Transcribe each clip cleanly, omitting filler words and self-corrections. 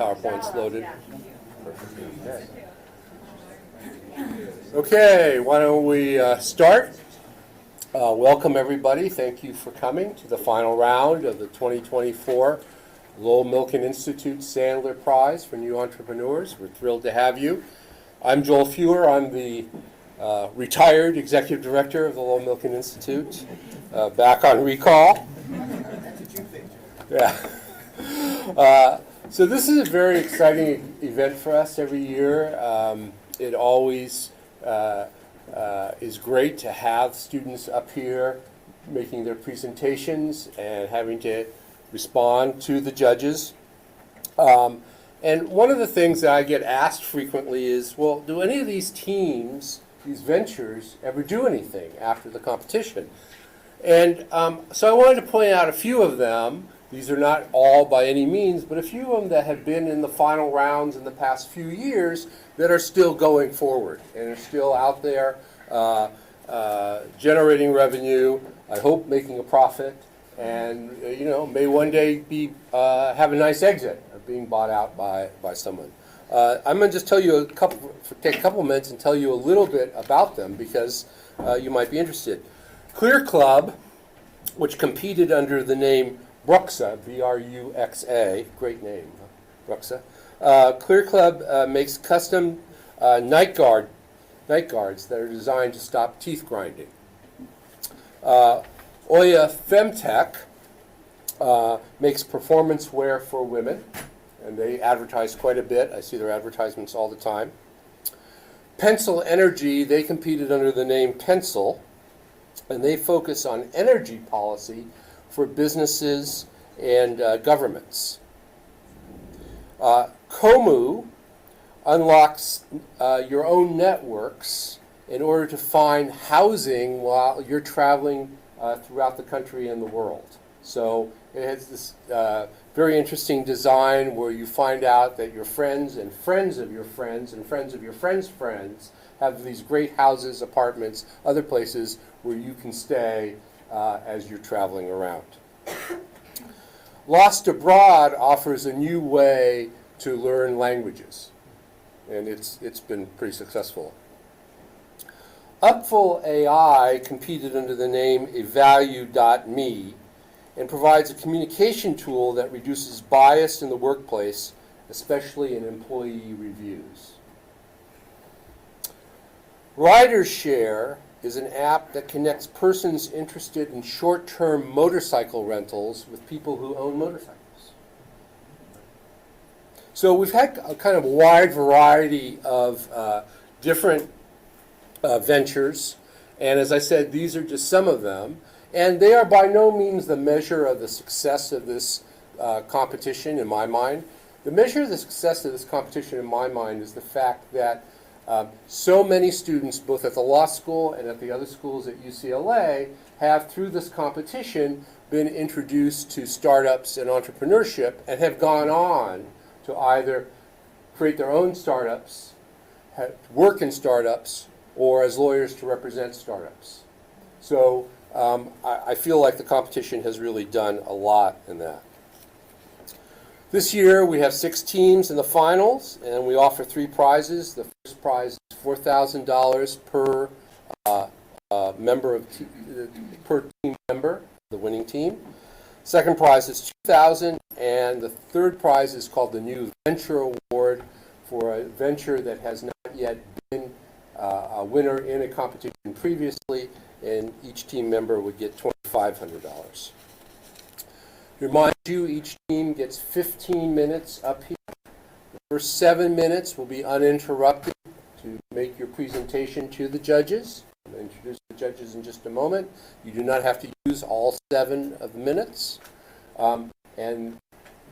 PowerPoint's loaded. Okay, why don't we start? Welcome everybody. Thank you for coming to the final round of the 2024 Lowell Milken Institute-Sandler Prize for New Entrepreneurs. We're thrilled to have you. I'm Joel Fewer. I'm the retired executive director of the Lowell Milken Institute, back on recall. Yeah. So this is a very exciting event for us every year. It always is great to have students up here making their presentations and having to respond to the judges. And one of the things that I get asked frequently is, well, do any of these teams, these ventures, ever do anything after the competition? And so I wanted to point out a few of them. These are not all by any means, but a few of them that have been in the final rounds in the past few years that are still going forward and are still out there generating revenue, I hope making a profit, and may one day be have a nice exit of being bought out by someone. I'm going to just tell you take a couple minutes and tell you a little bit about them because you might be interested. Clear Club, which competed under the name Bruxa, B-R-U-X-A, great name, Bruxa. Clear Club makes custom night guards that are designed to stop teeth grinding. Oya Femtech makes performance wear for women, and they advertise quite a bit. I see their advertisements all the time. Pencil Energy, they competed under the name Pencil, and they focus on energy policy for businesses and governments. Komu unlocks your own networks in order to find housing while you're traveling throughout the country and the world. So it has this very interesting design where you find out that your friends and friends of your friends and friends of your friends' friends have these great houses, apartments, other places where you can stay as you're traveling around. Lost Abroad offers a new way to learn languages, and it's been pretty successful. Upful AI competed under the name Evalu.me and provides a communication tool that reduces bias in the workplace, especially in employee reviews. RiderShare is an app that connects persons interested in short-term motorcycle rentals with people who own motorcycles. So we've had a kind of wide variety of different ventures, and as I said, these are just some of them, and they are by no means the measure of the success of this competition in my mind. The measure of the success of this competition in my mind is the fact that so many students, both at the law school and at the other schools at UCLA, have, through this competition, been introduced to startups and entrepreneurship and have gone on to either create their own startups, work in startups, or as lawyers to represent startups. So I feel like the competition has really done a lot in that. This year we have 6 teams in the finals, and we offer 3 prizes. The first prize is $4,000 per per team member, the winning team. Second prize is $2,000, and the third prize is called the New Venture Award for a venture that has not yet been a winner in a competition previously, and each team member would get $2,500. Remind you, each team gets 15 minutes up here. The first 7 minutes will be uninterrupted to make your presentation to the judges. I'm going to introduce the judges in just a moment. You do not have to use all 7 of the minutes. And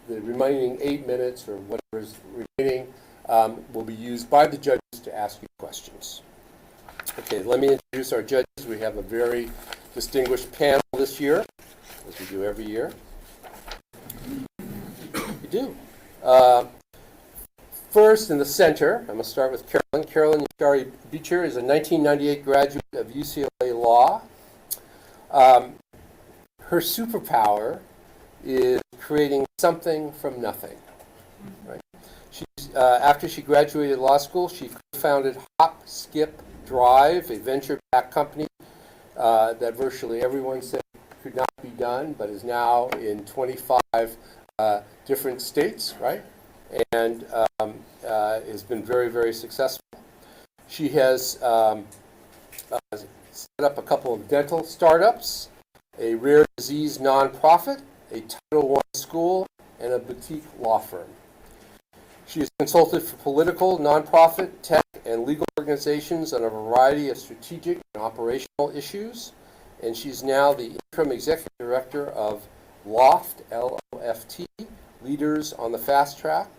the remaining 8 minutes, or whatever is remaining, will be used by the judges to ask you questions. Okay, let me introduce our judges. We have a very distinguished panel this year, as we do every year. We do. First, in the center, I'm going to start with Carolyn. Carolyn Yashari Beecher is a 1998 graduate of UCLA Law. Her superpower is creating something from nothing. Right? After she graduated law school, she founded Hop, Skip, Drive, a venture-backed company that virtually everyone said could not be done, but is now in 25 different states, right? And has been very, very successful. She has set up a couple of dental startups, a rare disease nonprofit, a Title I school, and a boutique law firm. She has consulted for political, nonprofit, tech, and legal organizations on a variety of strategic and operational issues, and she's now the interim executive director of LOFT, L-O-F-T, Leaders on the Fast Track.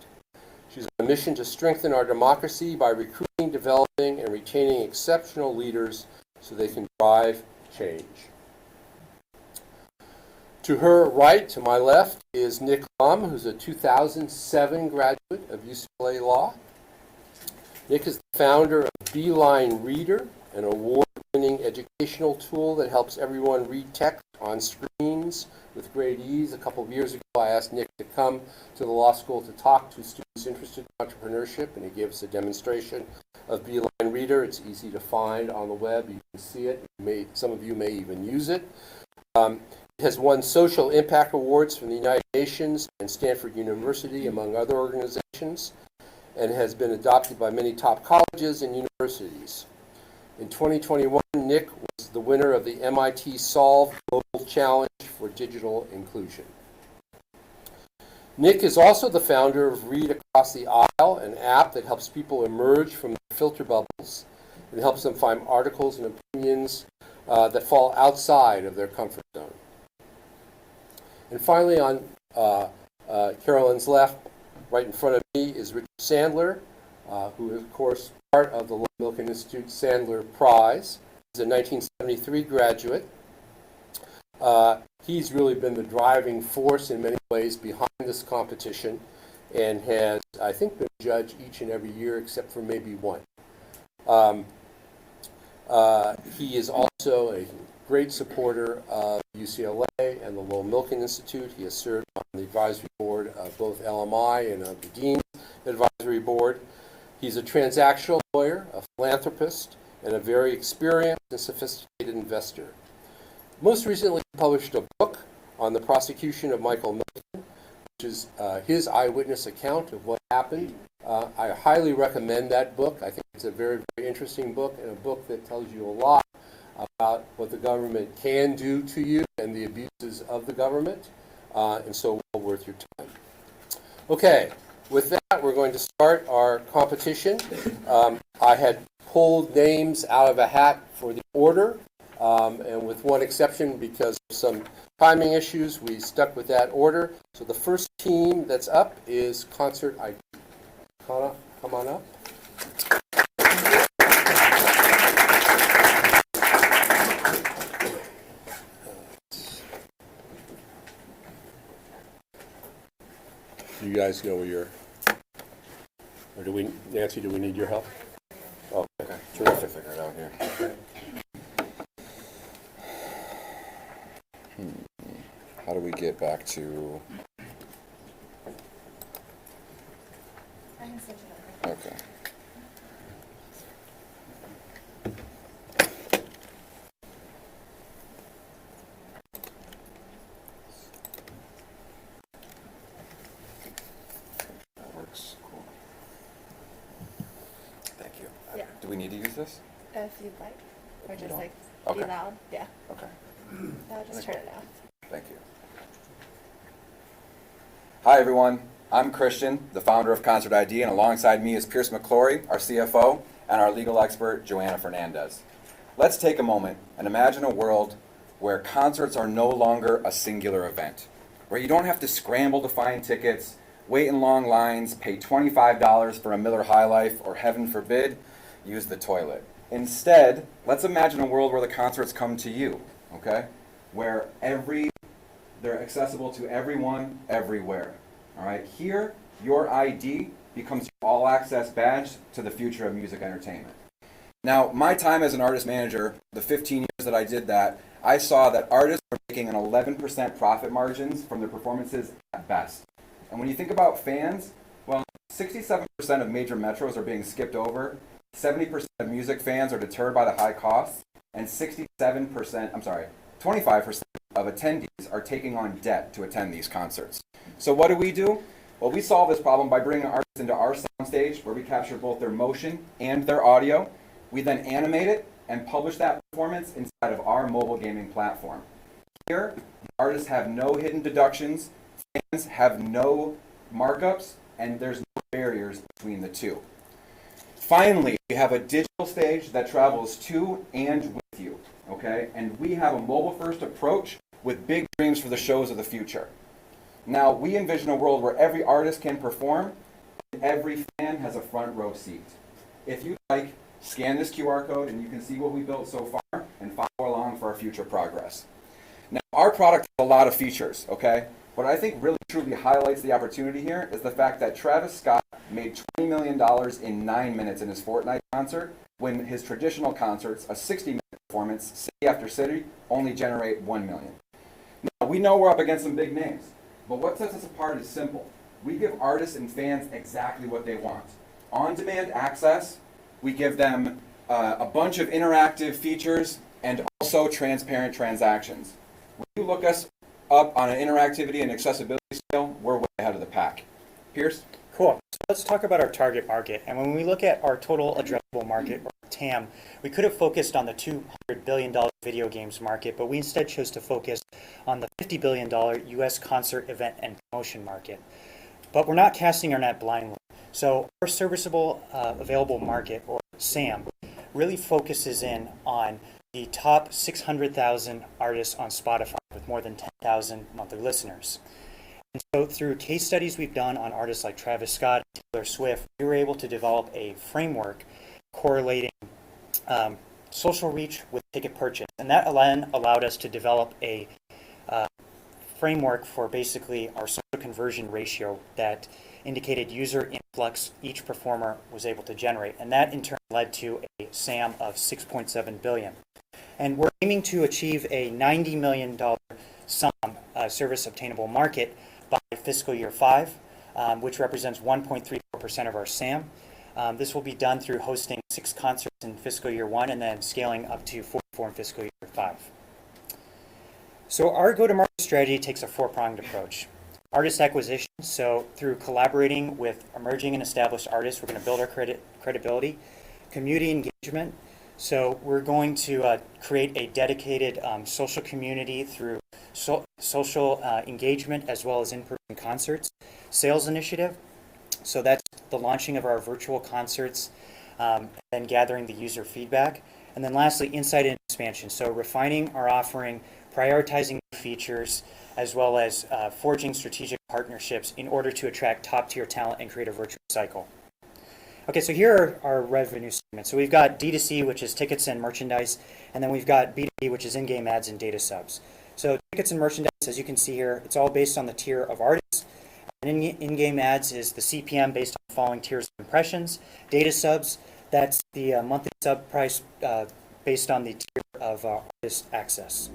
She's on a mission to strengthen our democracy by recruiting, developing, and retaining exceptional leaders so they can drive change. To her right, to my left, is Nick Lum, who's a 2007 graduate of UCLA Law. Nick is the founder of Beeline Reader, an award-winning educational tool that helps everyone read text on screens with great ease. A couple of years ago, I asked Nick to come to the law school to talk to students interested in entrepreneurship, and he gave us a demonstration of Beeline Reader. It's easy to find on the web. You can see it. Some of you may even use it. It has won social impact awards from the United Nations and Stanford University, among other organizations, and has been adopted by many top colleges and universities. In 2021, Nick was the winner of the MIT Solve Global Challenge for Digital Inclusion. Nick is also the founder of Read Across the Aisle, an app that helps people emerge from their filter bubbles and helps them find articles and opinions that fall outside of their comfort zone. And finally, on Carolyn's left, right in front of me, is Richard Sandler, who is, of course, part of the Lowell Milken Institute-Sandler Prize. He's a 1973 graduate. He's really been the driving force in many ways behind this competition and has, I think, been judged each and every year except for maybe one. He is also a great supporter of UCLA and the Lowell Milken Institute. He has served on the advisory board of both LMI and of the Dean's Advisory Board. He's a transactional lawyer, a philanthropist, and a very experienced and sophisticated investor. Most recently, he published a book on the prosecution of Michael Milken, which is his eyewitness account of what happened. I highly recommend that book. I think it's a very, very interesting book and a book that tells you a lot about what the government can do to you and the abuses of the government, and so well worth your time. Okay, with that, we're going to start our competition. I had pulled names out of a hat for the order, and with one exception, because of some timing issues, we stuck with that order. So the first team that's up is Concert ID. Kana, come on up. You guys know where you're, or do we, Nancy, do we need your help? Oh, okay. Terrific. Figure it out here. How do we get back to? Okay. That works. Cool. Thank you. Yeah. Do we need to use this? If you'd like. Or just don't? like Okay. be loud. Yeah. Okay. I'll just turn it off. Thank you. Hi, everyone. I'm Christian, the founder of Concert ID, and alongside me is Pierce McClory, our CFO, and our legal expert, Joanna Fernandez. Let's take a moment and imagine a world where concerts are no longer a singular event, where you don't have to scramble to find tickets, wait in long lines, pay $25 for a Miller High Life, or heaven forbid, use the toilet. Instead, let's imagine a world where the concerts come to you, okay? Where they're accessible to everyone, everywhere. All right, here, your ID becomes your all-access badge to the future of music entertainment. Now, my time as an artist manager, the 15 years that I did that, I saw that artists were making an 11% profit margins from their performances at best. And when you think about fans, well, 67% of major metros are being skipped over, 70% of music fans are deterred by the high costs, and 25% of attendees are taking on debt to attend these concerts. So what do? Well, we solve this problem by bringing artists into our soundstage where we capture both their motion and their audio. We then animate it and publish that performance inside of our mobile gaming platform. Here, the artists have no hidden deductions, fans have no markups, and there's no barriers between the two. Finally, we have a digital stage that travels to and with you, okay? And we have a mobile-first approach with big dreams for the shows of the future. Now, we envision a world where every artist can perform and every fan has a front row seat. If you'd like, scan this QR code and you can see what we built so far and follow along for our future progress. Now, our product has a lot of features, okay? What I think really truly highlights the opportunity here is the fact that Travis Scott made $20 million in 9 minutes in his Fortnite concert, when his traditional concerts, a 60-minute performance, city after city, only generate $1 million. Now, we know we're up against some big names, but what sets us apart is simple. We give artists and fans exactly what they want. On-demand access, we give them a bunch of interactive features, and also transparent transactions. When you look us up on an interactivity and accessibility scale, we're way ahead of the pack. Pierce? Cool. So let's talk about our target market. And when we look at our total addressable market, or TAM, we could have focused on the $200 billion video games market, but we instead chose to focus on the $50 billion US concert event and promotion market. But we're not casting our net blindly. So our serviceable available market, or SAM, really focuses in on the top 600,000 artists on Spotify with more than 10,000 monthly listeners. And so through case studies we've done on artists like Travis Scott and Taylor Swift, we were able to develop a framework correlating social reach with ticket purchase. And that allowed us to develop a framework for basically our social conversion ratio that indicated user influx each performer was able to generate. And that in turn led to a SAM of $6.7 billion. And we're aiming to achieve a $90 million sum service obtainable market by fiscal year 5, which represents 1.34% of our SAM. This will be done through hosting 6 concerts in fiscal year 1 and then scaling up to 44 in fiscal year 5. So our go-to-market strategy takes a 4-pronged approach. Artist acquisition, so through collaborating with emerging and established artists, we're going to build our credibility. Community engagement, so we're going to create a dedicated social community through social engagement as well as in-person concerts. Sales initiative, so that's the launching of our virtual concerts and gathering the user feedback. And then lastly, insight and expansion, so refining our offering, prioritizing features, as well as forging strategic partnerships in order to attract top-tier talent and create a virtuous cycle. Okay, so here are our revenue segments. So we've got D2C, which is tickets and merchandise, and then we've got B2B, which is in-game ads and data subs. So tickets and merchandise, as you can see here, it's all based on the tier of artists. And in-game ads is the CPM based on the following tiers of impressions. Data subs, that's the monthly sub price based on the tier of artist access.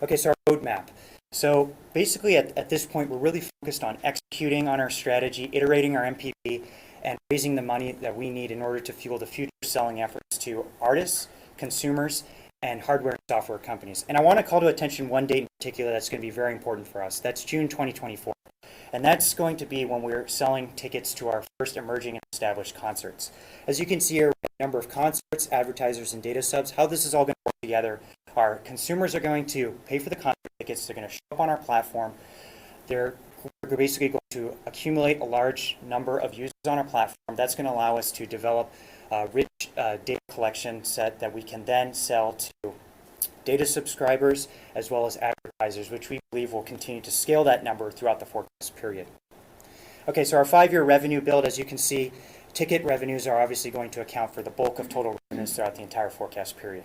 Okay, so our roadmap. So basically at this point, we're really focused on executing on our strategy, iterating our MVP, and raising the money that we need in order to fuel the future selling efforts to artists, consumers, and hardware and software companies. And I want to call to attention one date in particular that's going to be very important for us. That's June 2024. And that's going to be when we're selling tickets to our first emerging and established concerts. As you can see here, we have a number of concerts, advertisers, and data subs. How this is all going to work together are consumers are going to pay for the concert tickets. They're going to show up on our platform. We're basically going to accumulate a large number of users on our platform. That's going to allow us to develop a rich data collection set that we can then sell to data subscribers as well as advertisers, which we believe will continue to scale that number throughout the forecast period. Okay, so our 5-year revenue build, as you can see, ticket revenues are obviously going to account for the bulk of total revenues throughout the entire forecast period.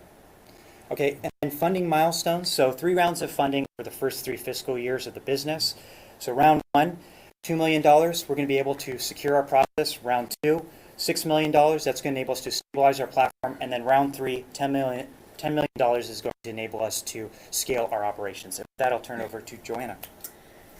Okay, and funding milestones. So 3 rounds of funding for the first 3 fiscal years of the business. So round 1, $2 million, we're going to be able to secure our process. Round 2, $6 million, that's going to enable us to stabilize our platform. And then round 3, $10 million is going to enable us to scale our operations. And with that, I'll turn over to Joanna.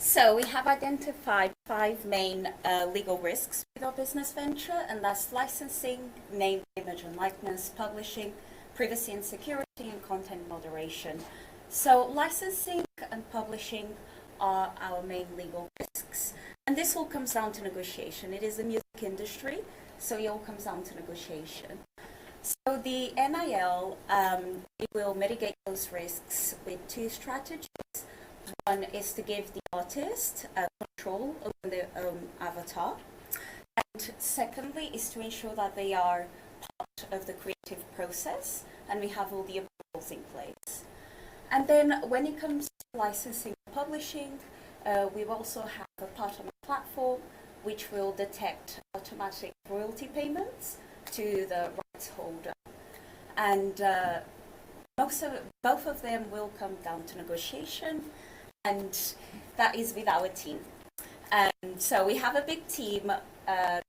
So we have identified 5 main legal risks with our business venture, and that's licensing, name, image and likeness, publishing, privacy and security, and content moderation. So licensing and publishing are our main legal risks. And this all comes down to negotiation. It is the music industry, so it all comes down to negotiation. So the NIL, it will mitigate those risks with 2 strategies. One is to give the artist control over their own avatar. And secondly is to ensure that they are part of the creative process and we have all the approvals in place. And then when it comes to licensing and publishing, we also have a part of our platform which will detect automatic royalty payments to the rights holder. And both of them will come down to negotiation, and that is with our team. And so we have a big team.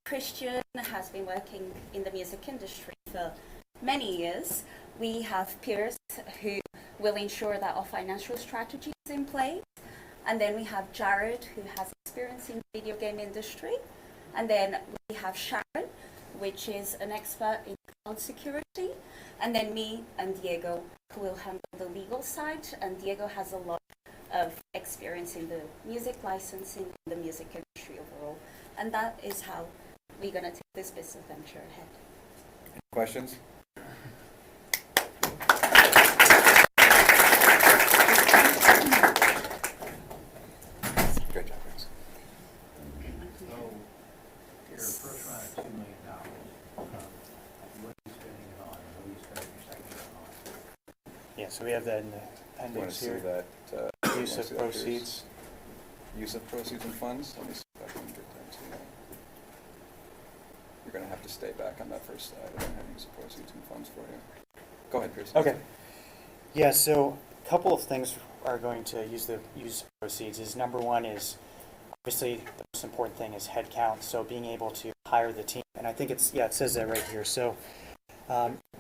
Christian has been working in the music industry for many years. We have peers who will ensure that our financial strategy is in place. And then we have Jared, who has experience in the video game industry. And then we have Sharon, which is an expert in cloud security. And then me and Diego, who will handle the legal side. And Diego has a lot of experience in the music licensing and the music industry overall. And that is how we're going to take this business venture ahead. Questions? Great job, guys. So, your first round of $2 million, what are you spending it on, and what are you spending your second round on? Yeah, so we have that in the You want to appendix see here. that? Use wanna of see that, Pierce? proceeds. Use of proceeds and funds. Let me see if I can get that to you. You're going to have to stay back on that first slide. I don't have use of proceeds and funds for you. Go ahead, Pierce. Okay. Yeah, so a couple of things are going to use proceeds. Is number one is obviously the most important thing is headcount. So being able to hire the team, and I think it says that right here. So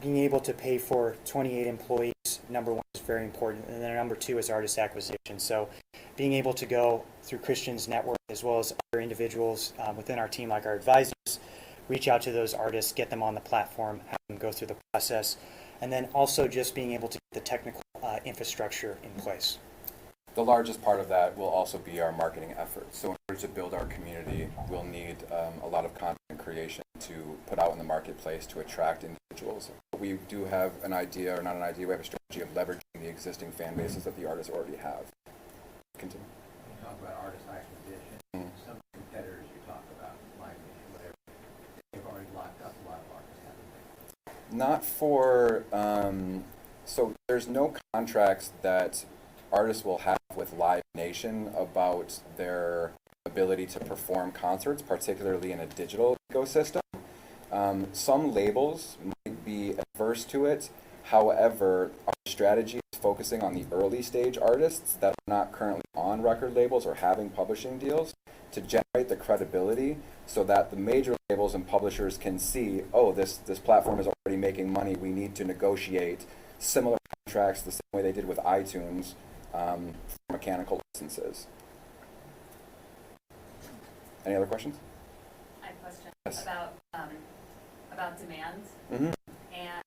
being able to pay for 28 employees, number one is very important, and then number two is artist acquisition. So being able to go through Christian's network as well as other individuals within our team, like our advisors, reach out to those artists, get them on the platform, have them go through the process, and then also just being able to get the technical infrastructure in place. The largest part of that will also be our marketing efforts. So in order to build our community, we'll need a lot of content creation to put out in the marketplace to attract individuals. We do have an idea, or not an idea, we have a strategy of leveraging the existing fan bases that the artists already have. Continue. You talk about artist acquisition, some competitors you talk about, like whatever, they've already locked up a lot of artists, haven't they? Not for, so there's no contracts that artists will have with Live Nation about their ability to perform concerts, particularly in a digital ecosystem. Some labels might be adverse to it. However, our strategy is focusing on the early stage artists that are not currently on record labels or having publishing deals to generate the credibility so that the major labels and publishers can see, oh, this platform is already making money. We need to negotiate similar contracts the same way they did with iTunes for mechanical licenses. Any other questions? I have a question Yes. about demand. Mm-hmm. And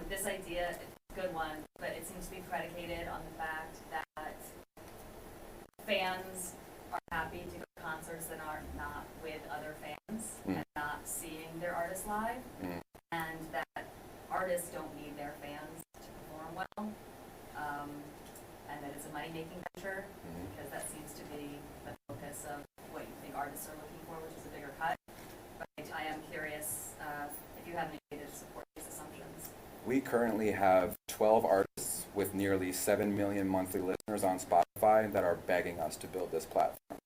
this idea is a good one, but it seems to be predicated on the fact that fans are happy to go to concerts that are not with other fans and not seeing their artists live, and that artists don't need their fans to perform well, and that it's a money-making venture, because that seems to be the focus of what you think artists are looking for, which is a bigger cut. But I am curious if you have any data to support these assumptions. We currently have 12 artists with nearly 7 million monthly listeners on Spotify that are begging us to build this platform.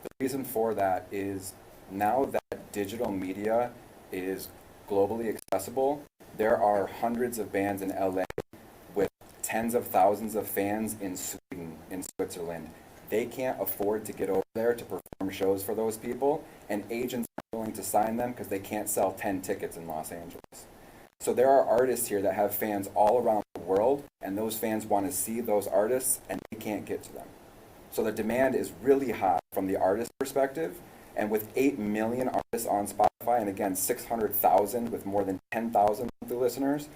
The reason for that is now that digital media is globally accessible, there are hundreds of bands in LA with tens of thousands of fans in Sweden, in Switzerland. They can't afford to get over there to perform shows for those people, and agents aren't willing to sign them because they can't sell 10 tickets in Los Angeles. So there are artists here that have fans all around the world, and those fans want to see those artists, and they can't get to them. So the demand is really high from the artist perspective. And with 8 million artists on Spotify, and again, 600,000 with more than 10,000 monthly listeners,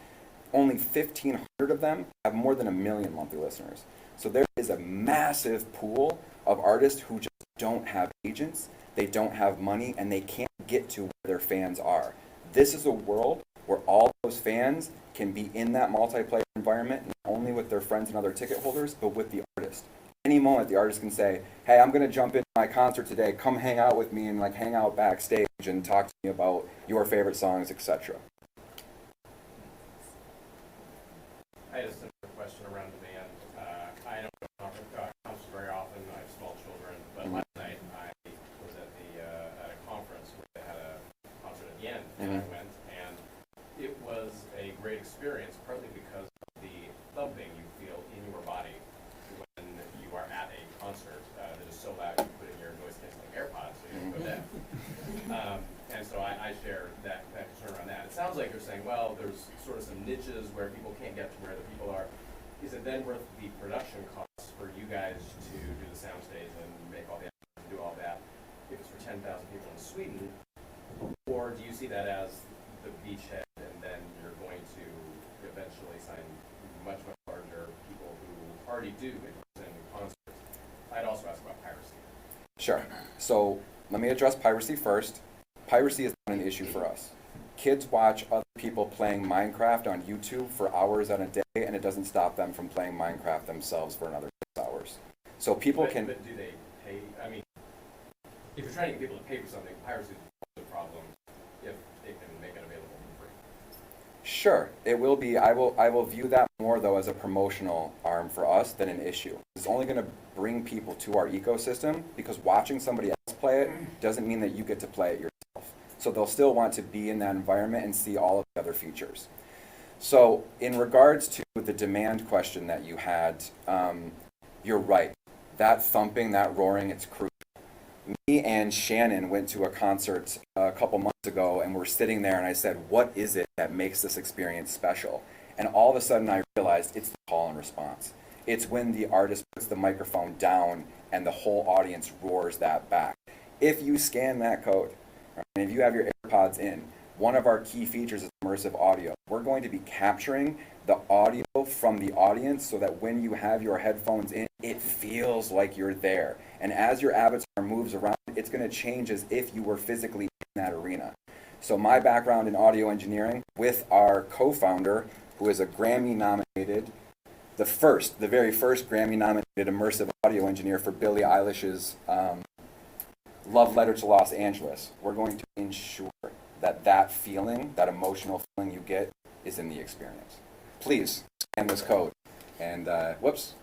only 1,500 of them have more than 1 million monthly listeners. So there is a massive pool of artists who just don't have agents, they don't have money, and they can't get to where their fans are. This is a world where all those fans can be in that multiplayer environment, not only with their friends and other ticket holders, but with the artist. Any moment, the artist can say, hey, I'm going to jump into my concert today, come hang out with me and like hang out backstage and talk to me about your favorite songs, etc. I had a similar question around demand. I don't go to concerts very often. I have small children, but last night I was at at a conference where they had a concert at the end, and I went, and it was a great experience, partly because of the thumping you feel in your body when you are at a concert that is so loud you put in your noise-canceling AirPods so you don't go deaf. And so I share that concern around that. It sounds like you're saying, well, there's sort of some niches where people can't get to where the people are. Is it then worth the production costs for you guys to do the soundstage and make all the effort to do all that if it's for 10,000 people in Sweden? Or do you see that as the beachhead and then you're going to eventually sign much, much larger people who already do in concerts? I'd also ask about piracy. Sure. So let me address piracy first. Piracy is not an issue for us. Kids watch other people playing Minecraft on YouTube for hours on a day, and it doesn't stop them from playing Minecraft themselves for another 6 hours. So people But can... do they pay? I mean, if you're trying to get people to pay for something, piracy is a problem if they can make it available for free. Sure, it will be. I will view that more, though, as a promotional arm for us than an issue. It's only going to bring people to our ecosystem, because watching somebody else play it doesn't mean that you get to play it yourself. So they'll still want to be in that environment and see all of the other features. So in regards to the demand question that you had, you're right. That thumping, that roaring, it's crucial. Me and Shannon went to a concert a couple months ago, and we're sitting there, and I said, what is it that makes this experience special? And all of a sudden I realized it's the call and response. It's when the artist puts the microphone down and the whole audience roars that back. If you scan that code, and if you have your AirPods in, one of our key features is immersive audio. We're going to be capturing the audio from the audience so that when you have your headphones in, it feels like you're there. And as your avatar moves around, it's going to change as if you were physically in that arena. So my background in audio engineering with our co-founder, who is a Grammy-nominated, the very first Grammy-nominated immersive audio engineer for Billie Eilish's Love Letter to Los Angeles. We're going to ensure that that feeling, that emotional feeling you get, is in the experience. Please scan this code and, whoops,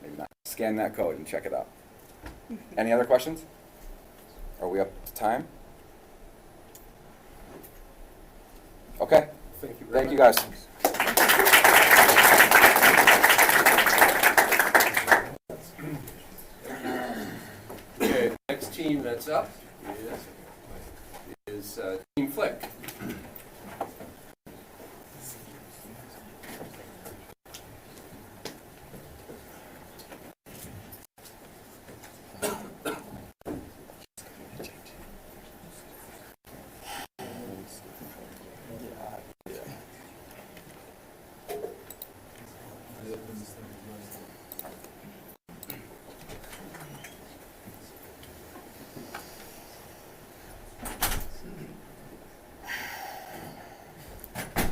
maybe not. Scan that code and check it out. Any other questions? Are we up to time? Okay. Thank you very Thank you, much. guys. Okay, next team that's up is Team Flick.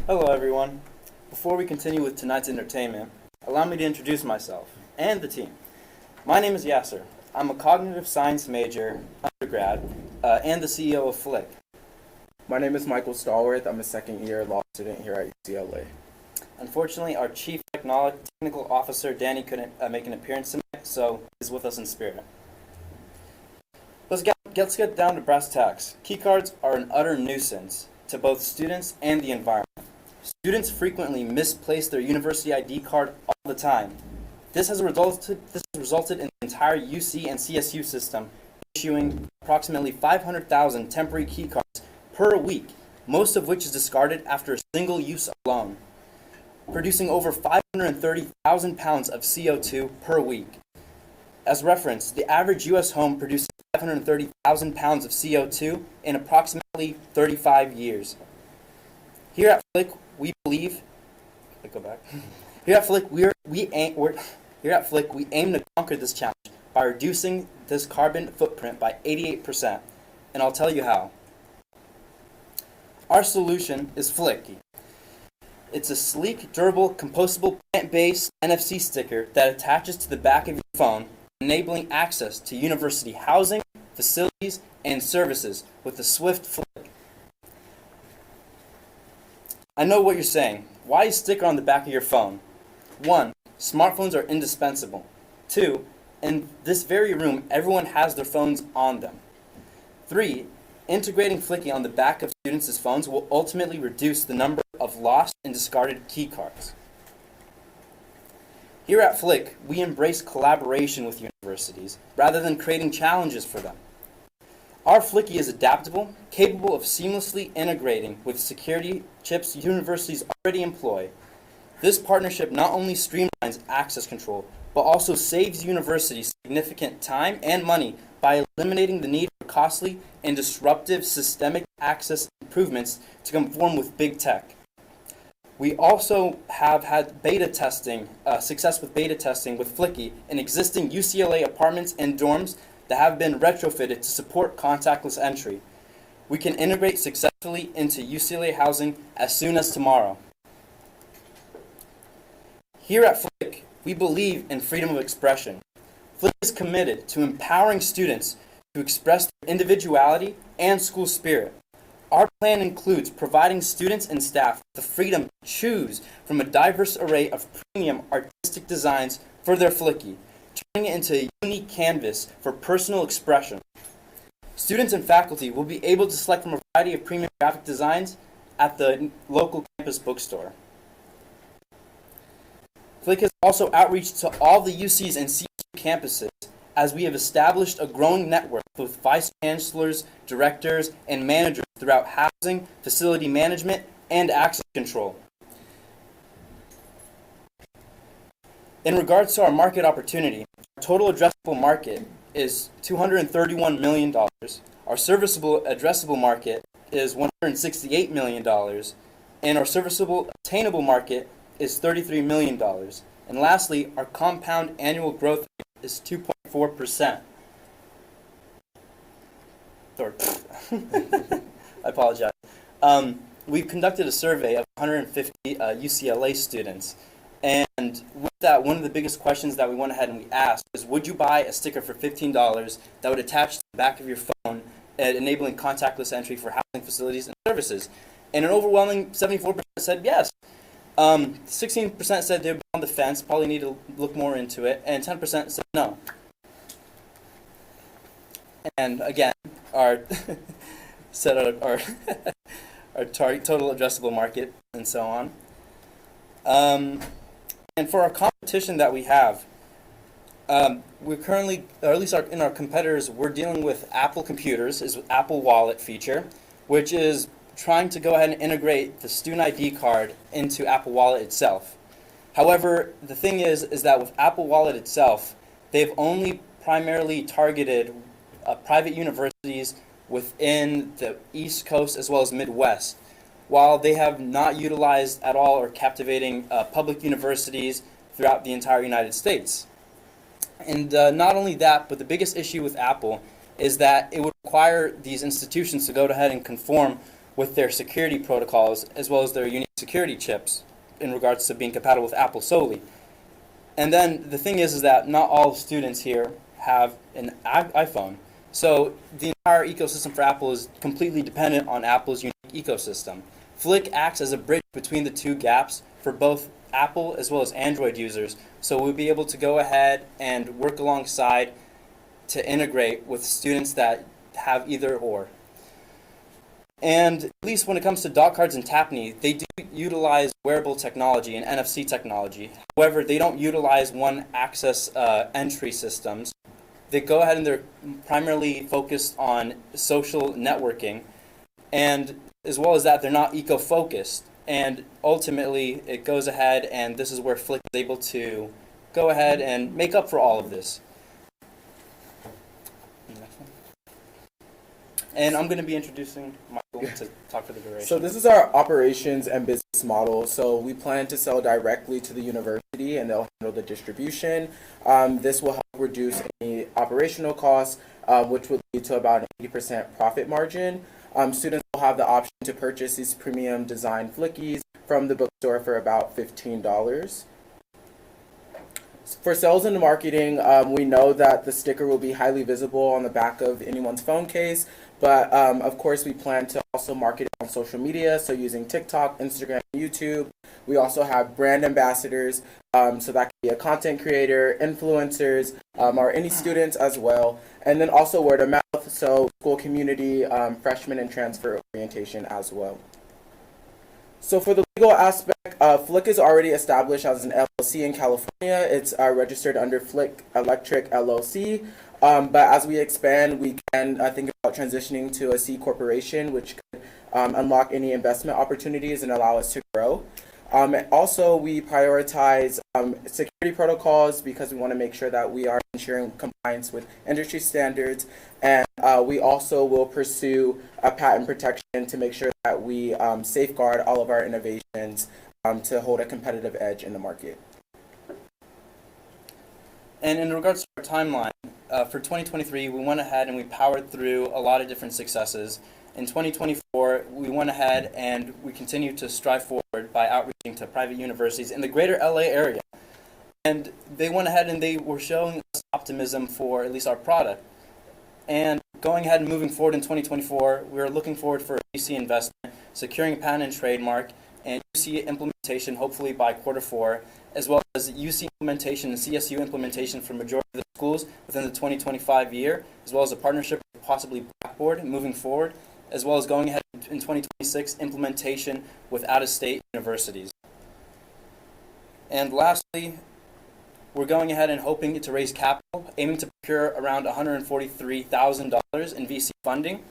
Hello everyone. Before we continue with tonight's entertainment, allow me to introduce myself and the team. My name is Yasser. I'm a cognitive science major, undergrad, and the CEO of Flick. My name is Michael Stallworth. I'm a second-year law student here at UCLA. Unfortunately, our chief technical officer, Danny, couldn't make an appearance tonight, so he's with us in spirit. Let's get down to brass tacks. Keycards are an utter nuisance to both students and the environment. Students frequently misplace their university ID card all the time. This has resulted in the entire UC and CSU system issuing approximately 500,000 temporary key cards per week, most of which is discarded after a single use alone, producing over 530,000 pounds of CO2 per week. As reference, the average U.S. home produces 530,000 pounds of CO2 in approximately 35 years. Here at Flick, we believe. Go back. Here at Flick, we aim to conquer this challenge by reducing this carbon footprint by 88%, and I'll tell you how. Our solution is Flicky. It's a sleek, durable, compostable, plant-based NFC sticker that attaches to the back of your phone, enabling access to university housing, facilities, and services with a swift flick. I know what you're saying. Why a sticker on the back of your phone? 1. Smartphones are indispensable. 2. In this very room, everyone has their phones on them. 3. Integrating Flicky on the back of students' phones will ultimately reduce the number of lost and discarded key cards. Here at Flick, we embrace collaboration with universities rather than creating challenges for them. Our Flicky is adaptable, capable of seamlessly integrating with security chips universities already employ. This partnership not only streamlines access control, but also saves universities significant time and money by eliminating the need for costly and disruptive systemic access improvements to conform with big tech. We also have had success with beta testing with Flicky in existing UCLA apartments and dorms that have been retrofitted to support contactless entry. We can integrate successfully into UCLA housing as soon as tomorrow. Here at Flick, we believe in freedom of expression. Flick is committed to empowering students to express their individuality and school spirit. Our plan includes providing students and staff the freedom to choose from a diverse array of premium artistic designs for their Flicky, turning it into a unique canvas for personal expression. Students and faculty will be able to select from a variety of premium graphic designs at the local campus bookstore. Flick has also outreach to all the UCs and CSU campuses, as we have established a growing network with vice chancellors, directors, and managers throughout housing, facility management, and access control. In regards to our market opportunity, our total addressable market is $231 million. Our serviceable addressable market is $168 million, and our serviceable attainable market is $33 million. And lastly, our compound annual growth rate is 2.4%. I apologize. We've conducted a survey of 150 UCLA students, and with that, one of the biggest questions that we went ahead and we asked is, would you buy a sticker for $15 that would attach to the back of your phone, enabling contactless entry for housing facilities and services? And an overwhelming 74% said yes. 16% said they'd be on the fence, probably need to look more into it, and 10% said no. And again, our our total addressable market and so on. And for our competition that we have, we're currently, or at least in our competitors, we're dealing with Apple computers, is with Apple Wallet feature, which is trying to go ahead and integrate the student ID card into Apple Wallet itself. However, the thing is that with Apple Wallet itself, they've only primarily targeted private universities within the East Coast as well as Midwest, while they have not utilized at all or captivating public universities throughout the entire United States. And not only that, but the biggest issue with Apple is that it would require these institutions to go ahead and conform with their security protocols as well as their unique security chips in regards to being compatible with Apple solely. And then the thing is that not all students here have an iPhone. So the entire ecosystem for Apple is completely dependent on Apple's unique ecosystem. Flick acts as a bridge between the two gaps for both Apple as well as Android users. So we'll be able to go ahead and work alongside to integrate with students that have either or. And at least when it comes to dock cards and Tapney, they do utilize wearable technology and NFC technology. However, they don't utilize one access entry systems. They go ahead and they're primarily focused on social networking, and as well as that, they're not eco-focused. And ultimately, it goes ahead, and this is where Flick is able to go ahead and make up for all of this. And I'm going to be introducing Michael to talk for the duration. So this is our operations and business model. So we plan to sell directly to the university and they'll handle the distribution. This will help reduce any operational costs, which would lead to about an 80% profit margin. Students will have the option to purchase these premium design flickies from the bookstore for about $15. For sales and marketing, we know that the sticker will be highly visible on the back of anyone's phone case, but of course we plan to also market it on social media, so using TikTok, Instagram, YouTube. We also have brand ambassadors, so that can be a content creator, influencers, or any students as well, and then also word of mouth, so school community, freshman and transfer orientation as well. So for the legal aspect, Flick is already established as an LLC in California. It's registered under Flick Electric LLC. But as we expand, we can think about transitioning to a C corporation, which could unlock any investment opportunities and allow us to grow. Also, we prioritize security protocols because we want to make sure that we are ensuring compliance with industry standards. And we also will pursue a patent protection to make sure that we safeguard all of our innovations to hold a competitive edge in the market. And in regards to our timeline, for 2023, we went ahead and we powered through a lot of different successes. In 2024, we went ahead and we continue to strive forward by outreaching to private universities in the greater LA area. And they went ahead and they were showing us optimism for at least our product. And going ahead and moving forward in 2024, we're looking forward for a VC investment, securing a patent and trademark, and UC implementation hopefully by Q4, as well as UC implementation and CSU implementation for majority of the schools within the 2025 year, as well as a partnership with possibly Blackboard moving forward, as well as going ahead in 2026 implementation with out-of-state universities. And lastly, we're going ahead and hoping to raise capital, aiming to procure around $143,000 in VC funding.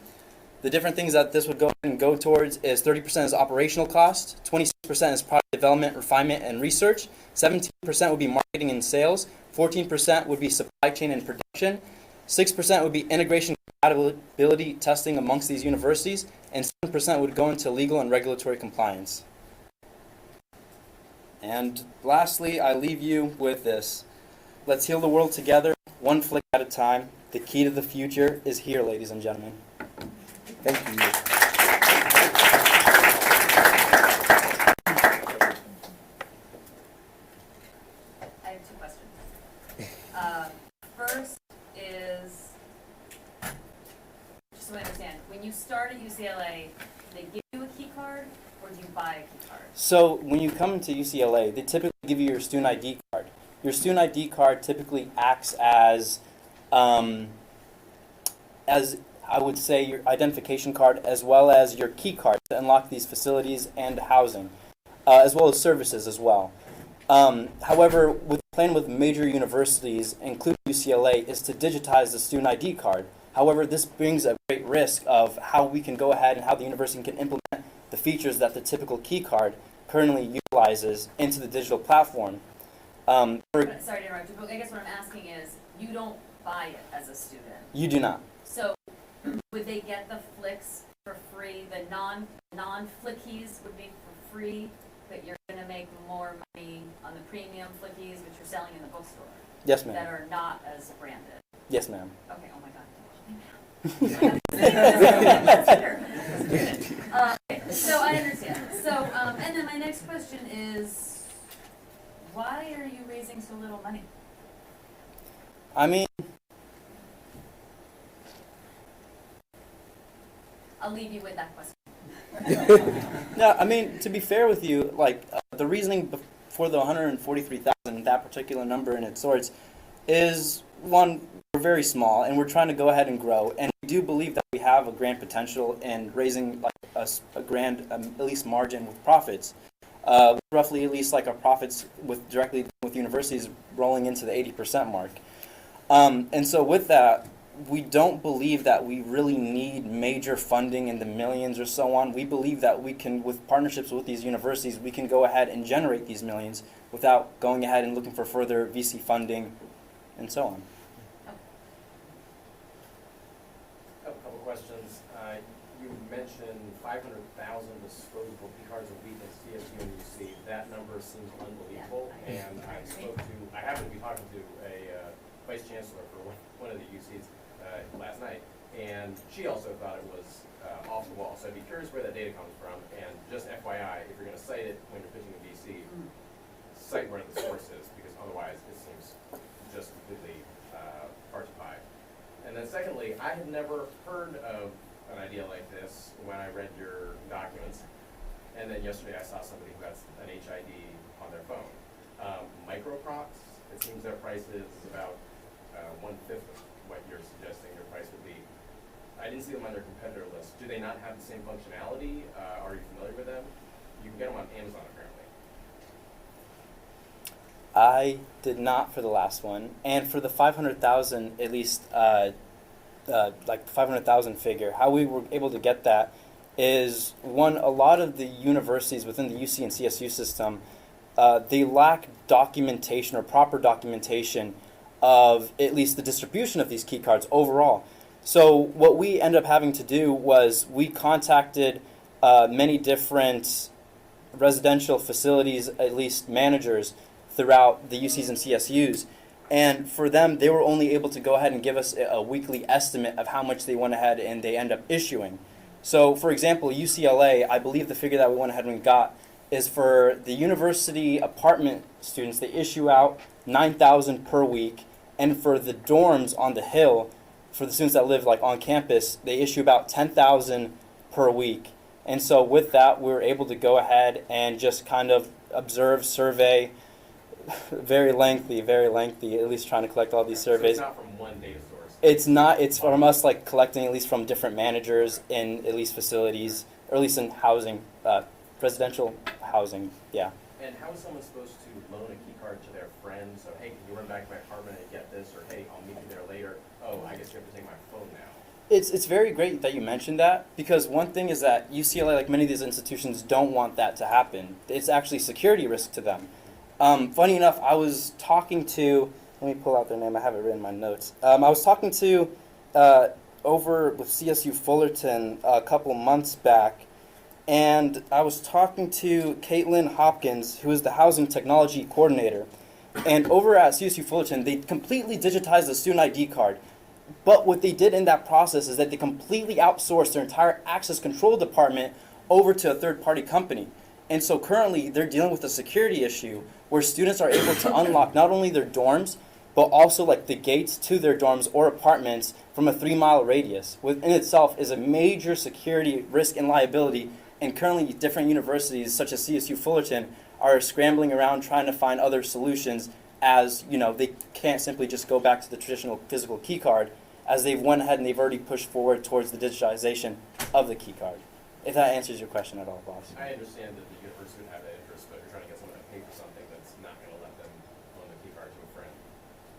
The different things that this would go towards is 30% is operational cost, 26% is product development, refinement, and research, 17% would be marketing and sales, 14% would be supply chain and production, 6% would be integration compatibility testing amongst these universities, and 7% would go into legal and regulatory compliance. And lastly, I leave you with this. Let's heal the world together, one flick at a time. The key to the future is here, ladies and gentlemen. Thank you. I have two questions. First is, just so I understand, when you start at UCLA, they give you a key card, or do you buy a key card? So when you come to UCLA, they typically give you your student ID card. Your student ID card typically acts as I would say your identification card as well as your key card to unlock these facilities and housing, as well as services as well. However, with the plan with major universities, including UCLA, is to digitize the student ID card. However, this brings a great risk of how we can go ahead and how the university can implement the features that the typical key card currently utilizes into the digital platform. Sorry to interrupt you, but I guess what I'm asking is, you don't buy it as a student. You do not. So would they get the flicks for free? The non-flickies would be for free, but you're going to make more money on the premium flickies, which you're selling in the bookstore. Yes, ma'am. That are not as branded. Yes, ma'am. Okay. Oh my God. Okay, so I understand. So and then my next question is, why are you raising so little money? I mean, I'll leave you with that question. no, I mean, to be fair with you, like, the reasoning for the 143,000, that particular number in its sorts, is, one, we're very small, and we're trying to go ahead and grow, and we do believe that we have a grand potential in raising, like, a grand, at least margin with profits. Roughly, at least, like, our profits directly with universities rolling into the 80% mark. And so with that, we don't believe that we really need major funding in the millions or so on. We believe that we can, with partnerships with these universities, we can go ahead and generate these millions without going ahead and looking for further VC funding and so on. A couple questions. mentioned 500,000 disposable key cards a week at CSU and UC. That number seems unbelievable. And I happened to be talking to a vice chancellor for one of the UCs last night, and she also thought it was off the wall. So I'd be curious where that data comes from. And just FYI, if you're going to cite it when you're pitching a VC, cite where the source is, because otherwise it seems just completely hard to buy. And then secondly, I had never heard of an idea like this when I read your documents. And then yesterday I saw somebody who has an HID on their phone. Microprocs, it seems their price is about 1/5 of what you're suggesting your price would be. I didn't see them on their competitor list. Do they not have the same functionality? Are you familiar with them? You can get them on Amazon apparently. I did not for the last one, and for the 500,000, at least, like the 500,000 figure, how we were able to get that is one. A lot of the universities within the UC and CSU system, they lack documentation or proper documentation of at least the distribution of these key cards overall. So what we ended up having to do was we contacted many different residential facilities, at least managers, throughout the UCs and CSUs. And for them, they were only able to go ahead and give us a weekly estimate of how much they went ahead and they end up issuing. So, for example, UCLA, I believe the figure that we went ahead and got is for the university apartment students, they issue out 9,000 per week. And for the dorms on the Hill, for the students that live like on campus, they issue about 10,000 per week. And so with that, we were able to go ahead and just kind of observe, survey, very lengthy, at least trying to collect all these surveys. So it's not from one data source? It's not. It's from us like collecting at least from different managers in at least facilities, or at least in housing, residential housing, yeah. And how is someone supposed to loan a key card to their friend? So, hey, can you run back to my apartment and get this? Or, hey, I'll meet you there later. Oh, I guess you have to take my phone now. It's very great that you mentioned that, because one thing is that UCLA, like many of these institutions, don't want that to happen. It's actually a security risk to them. Funny enough, I was talking to, let me pull out their name, I have it written in my notes. I was talking to, over with CSU Fullerton a couple months back, and I was talking to Caitlin Hopkins, who is the Housing Technology Coordinator. And over at CSU Fullerton, they completely digitized the student ID card. But what they did in that process is that they completely outsourced their entire access control department over to a third-party company. And so currently, they're dealing with a security issue where students are able to unlock not only their dorms, but also like the gates to their dorms or apartments from a 3-mile radius, which in itself is a major security risk and liability. And currently, different universities, such as CSU Fullerton, are scrambling around trying to find other solutions, as you know, they can't simply just go back to the traditional physical key card, as they've went ahead and they've already pushed forward towards the digitization of the key card. If that answers your question at all, boss. I understand that the university would have that interest, but you're trying to get someone to pay for something that's not going to let them loan the key card to a friend.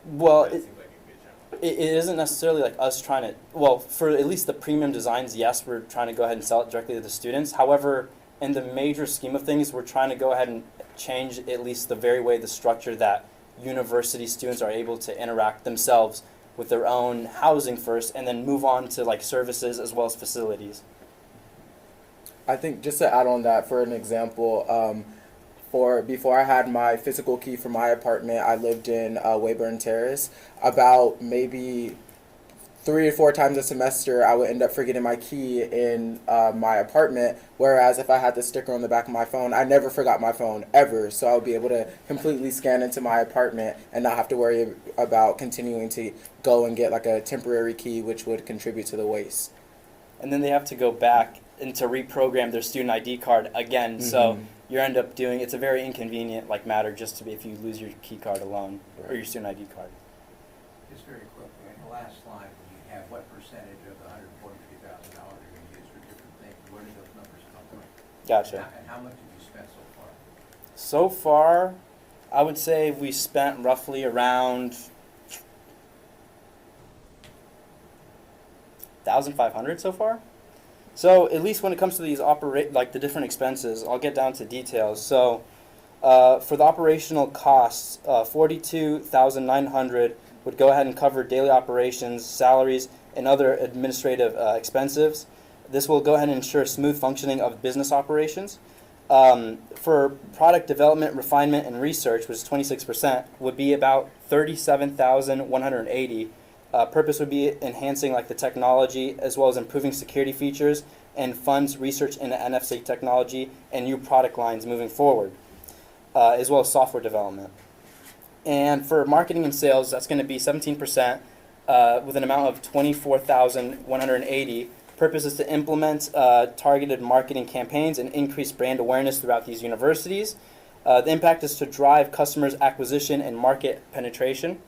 Well, That seems like it could be a challenge. it isn't necessarily like us trying to, well, for at least the premium designs, yes, we're trying to go ahead and sell it directly to the students. However, in the major scheme of things, we're trying to go ahead and change at least the very way, the structure that university students are able to interact themselves with their own housing first, and then move on to like services as well as facilities. I think just to add on that, for an example, before I had my physical key for my apartment, I lived in Weyburn Terrace. About maybe 3 or 4 times a semester, I would end up forgetting my key in my apartment. Whereas if I had the sticker on the back of my phone, I never forgot my phone ever. So I would be able to completely scan into my apartment and not have to worry about continuing to go and get like a temporary key, which would contribute to the waste. And then they have to go back and to reprogram their student ID card again. So you end up doing, it's a very inconvenient like matter just to be, if you lose your key card alone, or your student ID card. Just very quickly, in the last slide, you have what percentage of the $143,000 you're going to use for different things? Where did those numbers come from? Gotcha. And how much have you spent so far? So far, I would say we spent roughly around 1,500 so far. So at least when it comes to these like the different expenses, I'll get down to details. So for the operational costs, 42,900 would go ahead and cover daily operations, salaries, and other administrative expenses. This will go ahead and ensure smooth functioning of business operations. For product development, refinement, and research, which is 26%, would be about 37,180. Purpose would be enhancing like the technology as well as improving security features, and funds research into NFC technology and new product lines moving forward, as well as software development. And for marketing and sales, that's going to be 17% with an amount of 24,180. Purpose is to implement targeted marketing campaigns and increase brand awareness throughout these universities. The impact is to drive customers' acquisition and market penetration.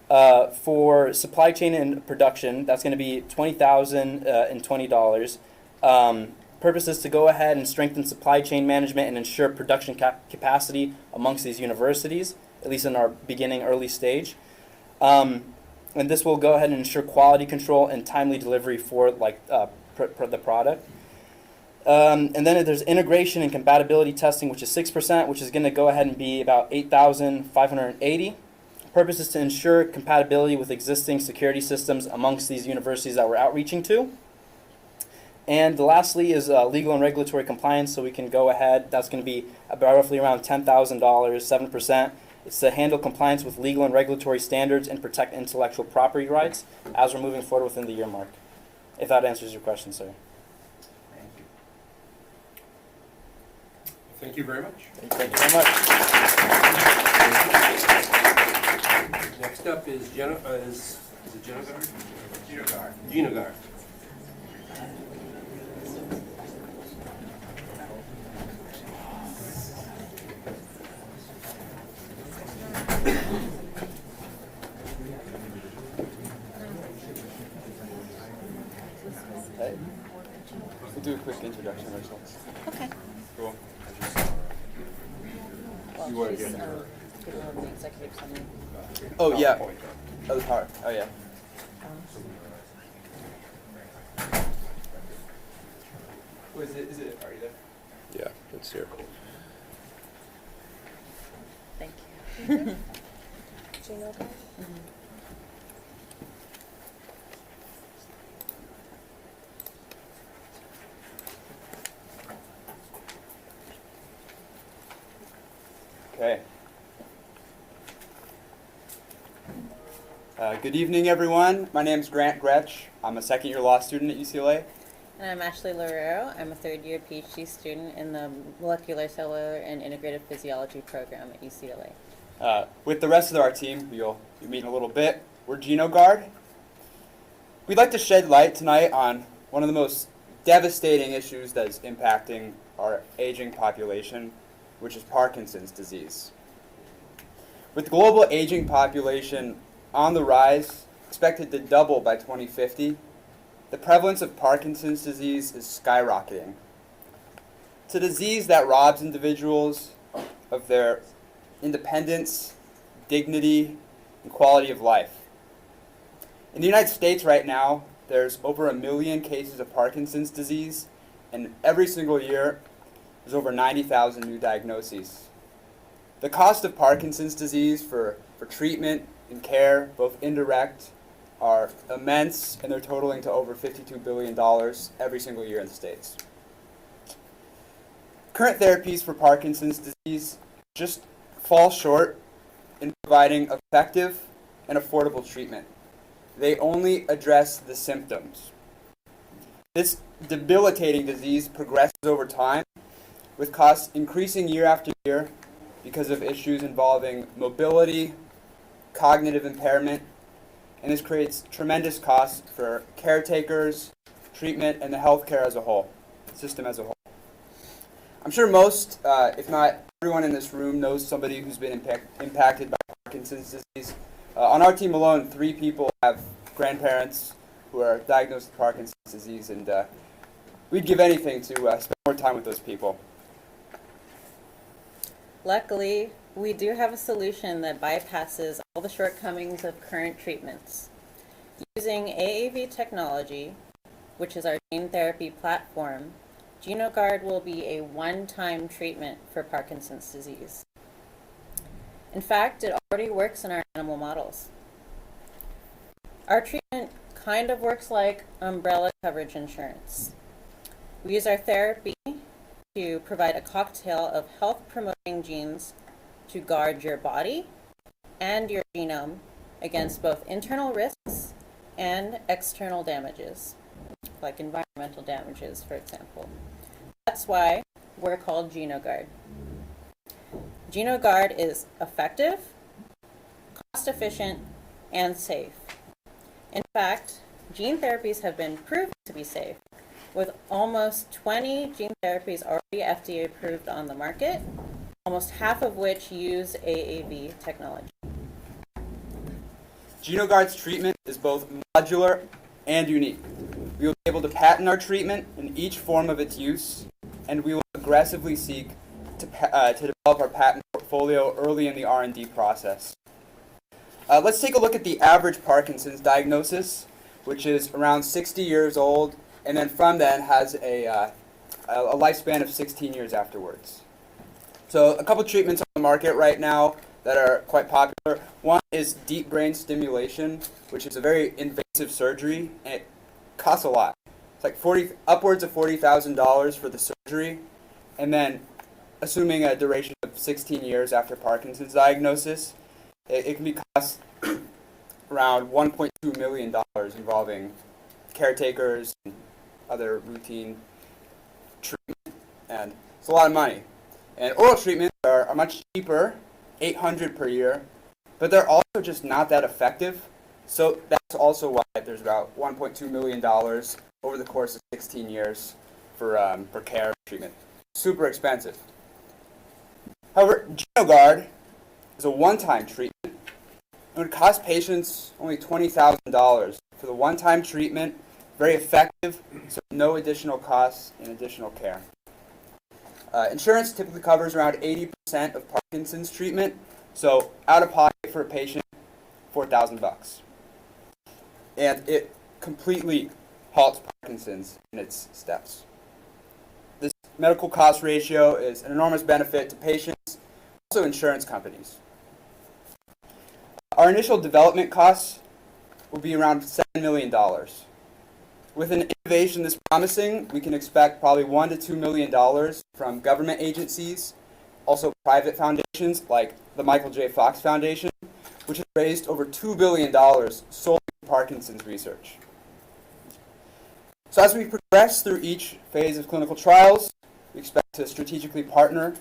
For supply chain and production, that's going to be $20,020. Purpose is to go ahead and strengthen supply chain management and ensure production capacity amongst these universities, at least in our beginning early stage. And this will go ahead and ensure quality control and timely delivery for the product. And then there's integration and compatibility testing, which is 6%, which is going to go ahead and be about 8,580. Purpose is to ensure compatibility with existing security systems amongst these universities that we're outreaching to. And lastly is legal and regulatory compliance, so we can go ahead. That's going to be about roughly around $10,000, 7%. It's to handle compliance with legal and regulatory standards and protect intellectual property rights as we're moving forward within the year mark. If that answers your question, sir. Thank you. Thank you very much. Thank you very much. Next up is is it Genogard? Genogard. Hey. We'll do a quick introduction of ourselves. Okay. Cool. Well, You wanna she's, get her- giving her the executive summary. Oh, yeah. Oh, the power. Oh, yeah. Is it already there? Yeah, it's here. Thank you. Do you know that? Okay. Good evening, everyone. My name is Grant Gretsch. I'm a second-year law student at UCLA. And I'm Ashley Lorero. I'm a third-year PhD student in the Molecular, Cellular, and Integrative Physiology program at UCLA. With the rest of our team, who you'll meet in a little bit, we're GenoGuard. We'd like to shed light tonight on one of the most devastating issues that is impacting our aging population, which is Parkinson's disease. With the global aging population on the rise, expected to double by 2050, the prevalence of Parkinson's disease is skyrocketing. It's a disease that robs individuals of their independence, dignity, and quality of life. In the United States right now, there's over 1 million cases of Parkinson's disease, and every single year, there's over 90,000 new diagnoses. The cost of Parkinson's disease for treatment and care, both indirect, are immense, and they're totaling to over $52 billion every single year in the States. Current therapies for Parkinson's disease just fall short in providing effective and affordable treatment. They only address the symptoms. This debilitating disease progresses over time, with costs increasing year after year because of issues involving mobility, cognitive impairment, and this creates tremendous costs for caretakers, treatment, and the healthcare as a whole, system as a whole. I'm sure most, if not everyone in this room, knows somebody who's been impacted by Parkinson's disease. On our team alone, 3 people have grandparents who are diagnosed with Parkinson's disease, and we'd give anything to spend more time with those people. Luckily, we do have a solution that bypasses all the shortcomings of current treatments. Using AAV technology, which is our gene therapy platform, GenoGuard will be a one-time treatment for Parkinson's disease. In fact, it already works in our animal models. Our treatment kind of works like umbrella coverage insurance. We use our therapy to provide a cocktail of health-promoting genes to guard your body and your genome against both internal risks and external damages, like environmental damages, for example. That's why we're called GenoGuard. GenoGuard is effective, cost-efficient, and safe. In fact, gene therapies have been proven to be safe, with almost 20 gene therapies already FDA approved on the market, almost half of which use AAV technology. GenoGuard's treatment is both modular and unique. We will be able to patent our treatment in each form of its use, and we will aggressively seek to develop our patent portfolio early in the R&D process. Let's take a look at the average Parkinson's diagnosis, which is around 60 years old, and then from then has a lifespan of 16 years afterwards. So a couple treatments on the market right now that are quite popular. One is deep brain stimulation, which is a very invasive surgery, and it costs a lot. It's like upwards of $40,000 for the surgery, and then assuming a duration of 16 years after Parkinson's diagnosis, it can be cost around $1.2 million involving caretakers and other routine treatment, and it's a lot of money. And oral treatments are much cheaper, $800 per year, but they're also just not that effective. So that's also why there's about $1.2 million over the course of 16 years for care treatment. Super expensive. However, GenoGuard is a one-time treatment. It would cost patients only $20,000 for the one-time treatment. Very effective, so no additional costs and additional care. Insurance typically covers around 80% of Parkinson's treatment, so out of pocket for a patient, $4,000. And it completely halts Parkinson's in its steps. This medical cost ratio is an enormous benefit to patients, also insurance companies. Our initial development costs will be around $7 million. With an innovation this promising, we can expect probably $1 to $2 million from government agencies, also private foundations like the Michael J. Fox Foundation, which has raised over $2 billion solely for Parkinson's research. So as we progress through each phase of clinical trials, we expect to strategically partner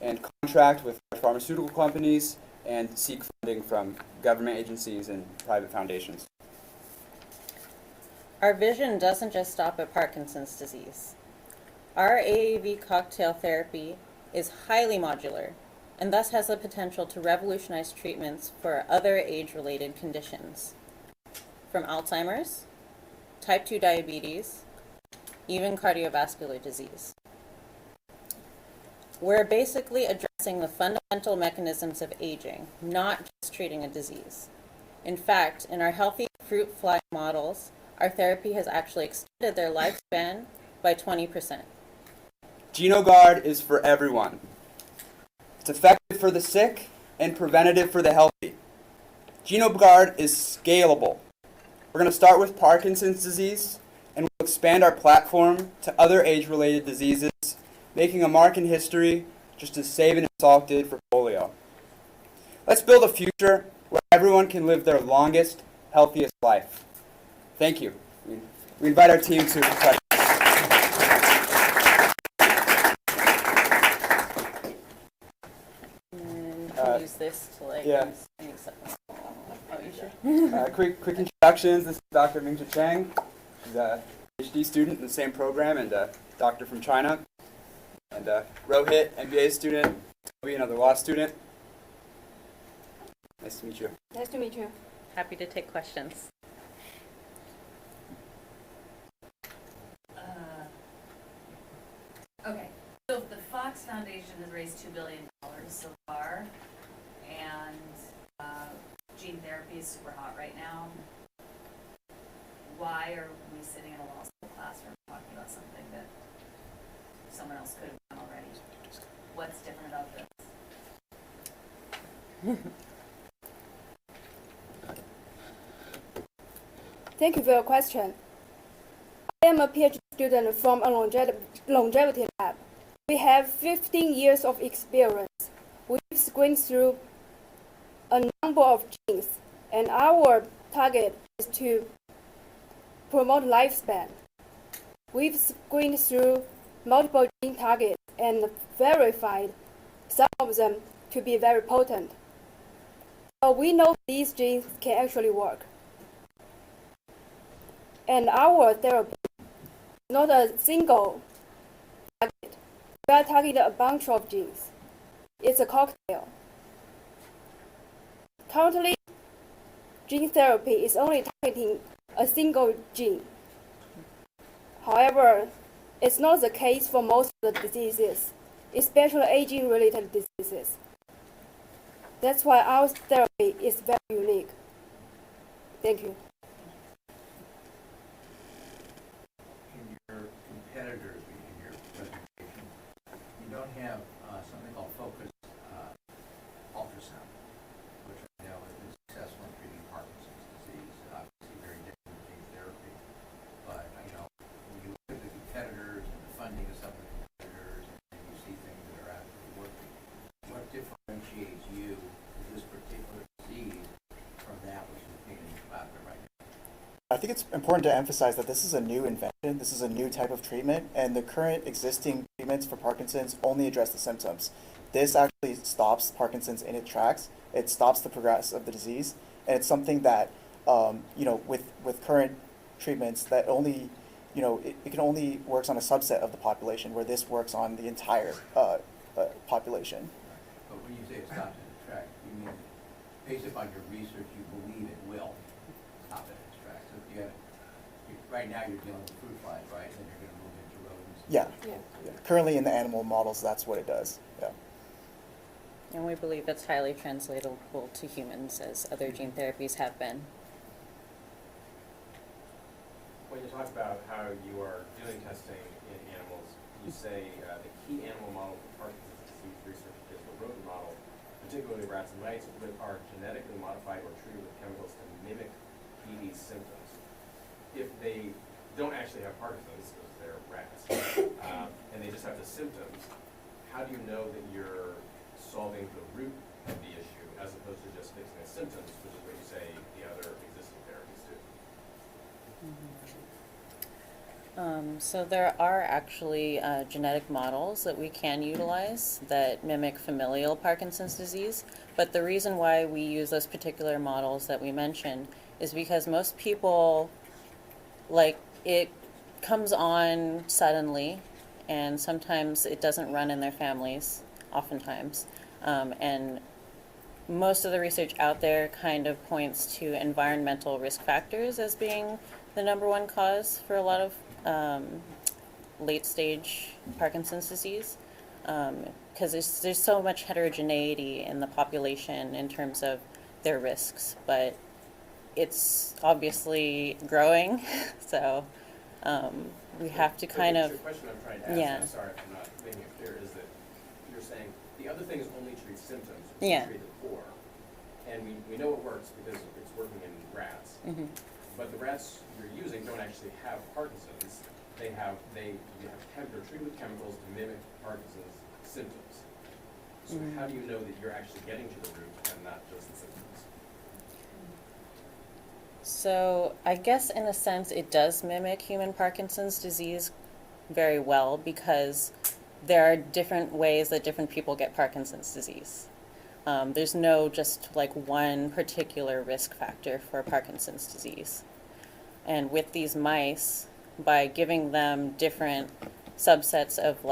and contract with pharmaceutical companies and seek funding from government agencies and private foundations. Our vision doesn't just stop at Parkinson's disease. Our AAV cocktail therapy is highly modular and thus has the potential to revolutionize treatments for other age-related conditions, from Alzheimer's, type 2 diabetes, even cardiovascular disease. We're basically addressing the fundamental mechanisms of aging, not just treating a disease. In fact, in our healthy fruit fly models, our therapy has actually extended their lifespan by 20%. GenoGuard is for everyone. It's effective for the sick and preventative for the healthy. GenoGuard is scalable. We're going to start with Parkinson's disease, and we'll expand our platform to other age-related diseases, making a mark in history just as Sabin and Salk did for polio. Let's build a future where everyone can live their longest, healthiest life. Thank you. We invite our team to questions. And use this to yeah. make something. Oh, you sure? Quick introductions. This is Dr. Mingzhi Chang. She's a PhD student in the same program and a doctor from China. And Rohit, MBA student. Toby, another law student. Nice to meet you. Nice to meet you. Happy to take questions. Okay, so the Fox Foundation has raised $2 billion so far, and gene therapy is super hot right now. Why are we sitting in a law school classroom talking about something that someone else could have done already? What's different about this? Thank you for your question. I am a PhD student from a longevity lab. We have 15 years of experience. We've screened through a number of genes, and our target is to promote lifespan. We've screened through multiple gene targets and verified some of them to be very potent. So we know these genes can actually work. And our therapy is not a single target. We are targeting a bunch of genes. It's a cocktail. Currently, gene therapy is only targeting a single gene. However, it's not the case for most of the diseases, especially aging-related diseases. That's why our therapy is very unique. Thank you. In your competitors, in your presentation, you don't have something called focused ultrasound, which I know has been successful in treating Parkinson's disease. Obviously, very different than gene therapy. But you know, when you look at the competitors and the funding of some of the competitors, and you see things that are actually working, what differentiates you with this particular disease from that which is being out there right now? I think it's important to emphasize that this is a new invention, this is a new type of treatment, and the current existing treatments for Parkinson's only address the symptoms. This actually stops Parkinson's in its tracks. It stops the progress of the disease, and it's something that, with current treatments that only, it can only works on a subset of the population, where this works on the entire population. But when you say it stops in its tracks, you mean, based upon your research, you believe it will stop in its tracks. So if right now you're dealing with fruit flies, right? Then you're going to move into rodents. Yeah. Currently in the animal models, that's what it does. Yeah. And we believe it's highly translatable to humans, as other gene therapies have been. When you talk about how you are doing testing in animals, you say the key animal model for Parkinson's disease research is the rodent model, particularly rats and mice, which are genetically modified or treated with chemicals to mimic PD's symptoms. If they don't actually have Parkinson's, because they're rats, and they just have the symptoms, how do you know that you're solving the root of the issue as opposed to just fixing the symptoms, which is what you say the other existing therapies do? So there are actually genetic models that we can utilize that mimic familial Parkinson's disease, but the reason why we use those particular models that we mentioned is because most people, it comes on suddenly, and sometimes it doesn't run in their families, oftentimes. And most of the research out there kind of points to environmental risk factors as being the number one cause for a lot of late-stage Parkinson's disease, because there's so much heterogeneity in the population in terms of their risks, but it's obviously growing, so we have to kind of... The question I'm trying to ask, I'm sorry if I'm not making it clear, is that you're saying the other things only treat symptoms, which treat the core, and we know it works because it's working in rats. Mm-hmm. But the rats you're using don't actually have Parkinson's. They're treated with chemicals to mimic Parkinson's symptoms. So how do you know that you're actually getting to the root and not just the symptoms? So I guess in a sense it does mimic human Parkinson's disease very well, because there are different ways that different people get Parkinson's disease. There's no just one particular risk factor for Parkinson's disease. And with these mice, by giving them different subsets of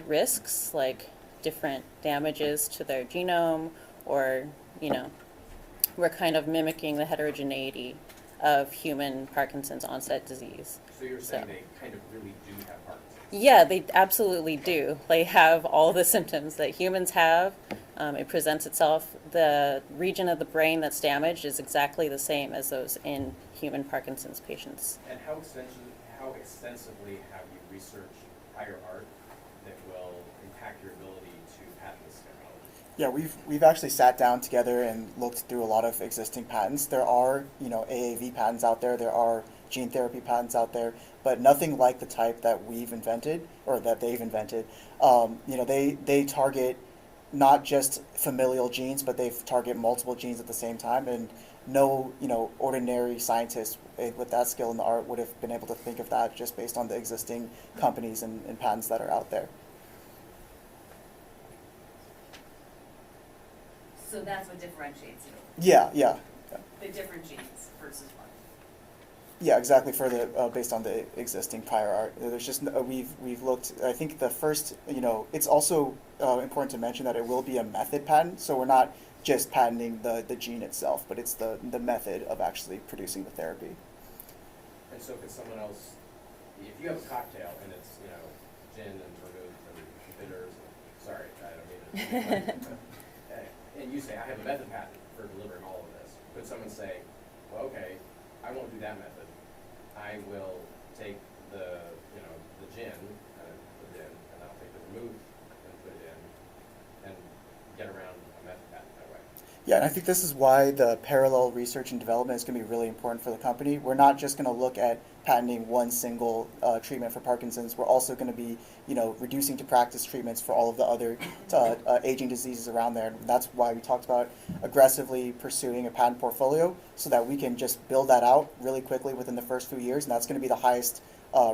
risks, like different damages to their genome, or, we're kind of mimicking the heterogeneity of human Parkinson's onset disease. So you're saying they kind of really do have Parkinson's? Yeah, they absolutely do. They have all the symptoms that humans have. It presents itself. The region of the brain that's damaged is exactly the same as those in human Parkinson's patients. And how extensively have you researched prior art that will impact your ability to patent this technology? Yeah, we've actually sat down together and looked through a lot of existing patents. There are, AAV patents out there. There are gene therapy patents out there, but nothing like the type that we've invented or that they've invented. They target not just familial genes, but they target multiple genes at the same time, and no ordinary scientist with that skill in the art would have been able to think of that just based on the existing companies and patents that are out there. So that's what differentiates you, Yeah. the different genes versus one. Yeah, exactly. For the based on the existing prior art, there's just we've looked. I think the first, it's also important to mention that it will be a method patent. So we're not just patenting the gene itself, but it's the method of actually producing the therapy. And so could someone else, if you have a cocktail and it's, gin and vermouth and bitters, sorry, I don't mean it. And you say, I have a method patent for delivering all of this. Could someone say, well, okay, I won't do that method. I will take the gin and put it in, and I'll take the vermouth and put it in, and get around a method patent that way. Yeah, and I think this is why the parallel research and development is going to be really important for the company. We're not just going to look at patenting one single treatment for Parkinson's. We're also going to be, reducing to practice treatments for all of the other aging diseases around there. And that's why we talked about aggressively pursuing a patent portfolio so that we can just build that out really quickly within the first few years. And that's going to be the highest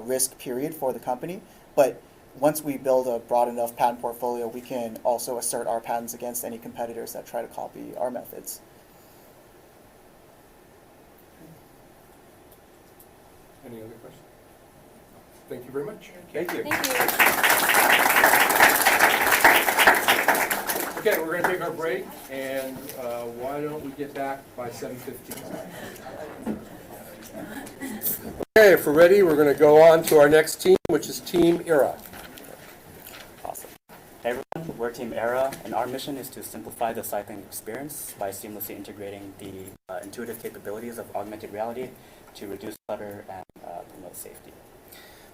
risk period for the company. But once we build a broad enough patent portfolio, we can also assert our patents against any competitors that try to copy our methods. Any other questions? Thank you very much. Thank you. Thank you. Okay, we're going to take our break, and why don't we get back by 7:15? Okay, if we're ready, we're going to go on to our next team, which is Team ERA. Awesome. Hey everyone, we're Team ERA, and our mission is to simplify the cycling experience by seamlessly integrating the intuitive capabilities of augmented reality to reduce clutter and promote safety.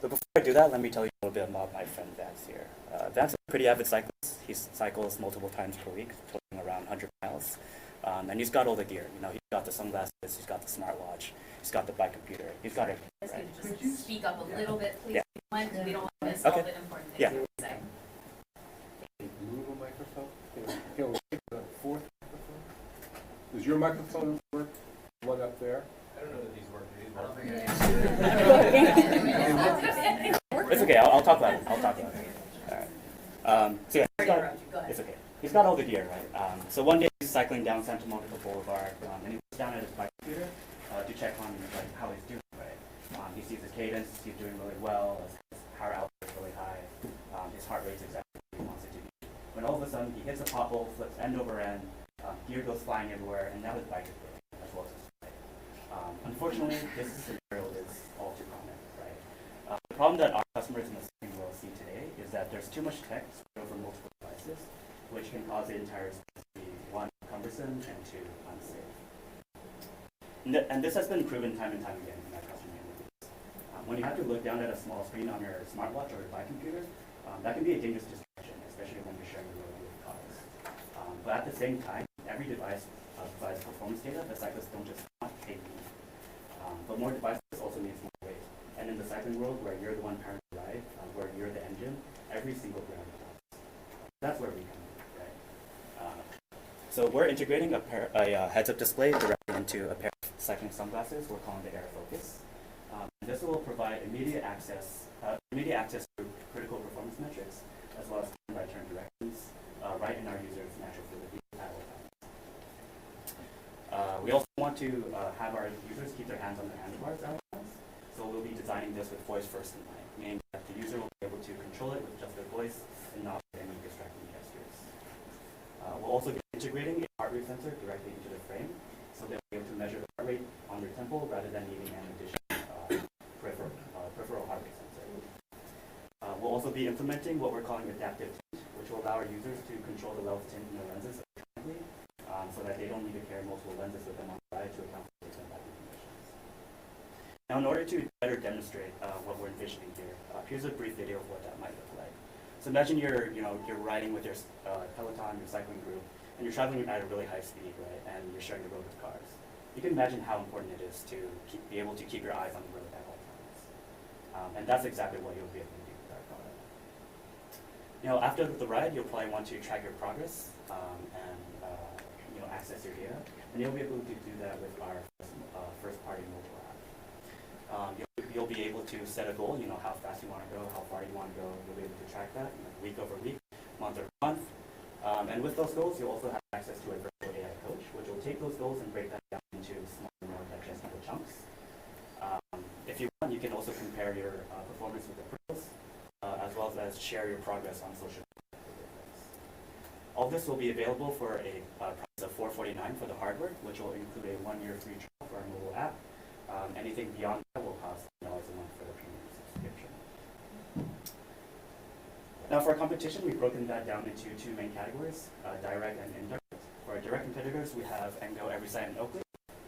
But before I do that, let me tell you a little bit about my friend Vance here. Vance is a pretty avid cyclist. He cycles multiple times per week, totaling around 100 miles. And he's got all the gear. He's got the sunglasses, he's got the smartwatch, he's got the bike computer, he's got everything. Right? Just speak up a little bit, please. Yeah. We don't want to miss all Okay. the important things Yeah. you say. Move a microphone. Can we take the fourth microphone? Does your microphone work? One up there? I don't know that these work. It's okay, I'll talk about it. All right. So yeah, it's okay. He's got all the gear, right? So one day he's cycling down Santa Monica Boulevard, and he looks down at his bike computer to check on how he's doing, right? He sees his cadence, he's doing really well, his power output is really high, his heart rate's exactly what he wants it to be. When all of a sudden he hits a pothole, flips end over end, gear goes flying everywhere, and now his bike is broken, as well as his bike. Unfortunately, this scenario is all too common, right? The problem that our customers in the cycling world see today is that there's too much tech spread over multiple devices, which can cause the entire experience to be, one, cumbersome, and two, unsafe. And this has been proven time and time again in our customer interviews. When you have to look down at a small screen on your smartwatch or your bike computer, that can be a dangerous distraction, especially when you're sharing the road with cars. But at the same time, every device provides performance data that cyclists don't just want, they need. But more devices also means more weight. And in the cycling world, where you're the one powering the ride, where you're the engine, every single gram counts. That's where we come in, right? So we're integrating a heads-up display directly into a pair of cycling sunglasses. We're calling the Air Focus. This will provide immediate access to critical performance metrics, as well as turn-by-turn directions, right in our users' natural field of view at all times. We also want to have our users keep their hands on their handlebars at all times. So we'll be designing this with voice first in mind, meaning that the user will be able to control it with just their voice and not with any distracting gestures. We'll also be integrating a heart rate sensor directly into the frame, so they'll be able to measure the heart rate on their temple rather than needing an additional peripheral heart rate sensor. We'll also be implementing what we're calling adaptive tint, which will allow our users to control the level of tint in their lenses electronically, so that they don't need to carry multiple lenses with them on the ride to account for different lighting conditions. Now, in order to better demonstrate what we're envisioning here, here's a brief video of what that might look like. So imagine you're riding with your Peloton, your cycling group, and you're traveling at a really high speed, right? And you're sharing the road with cars. you can imagine how important it is to be able to keep your eyes on the road at all times. And that's exactly what you'll be able to do with our product. After the ride, you'll probably want to track your progress and access your data, and you'll be able to do that with our first-party mobile app. You'll be able to set a goal, how fast you want to go, how far you want to go. You'll be able to track that week over week, month over month. And with those goals, you'll also have access to a virtual AI coach, which will take those goals and break that down into smaller, more digestible chunks. If you want, you can also compare your performance with the pros, as well as share your progress on social media. All this will be available for a price of $449 for the hardware, which will include a 1-year free trial for our mobile app. Anything beyond that will cost $10 a month for the premium subscription. Now for our competition, we've broken that down into 2 main categories, direct and indirect. For our direct competitors, we have Engo, Everysight, and Oakley.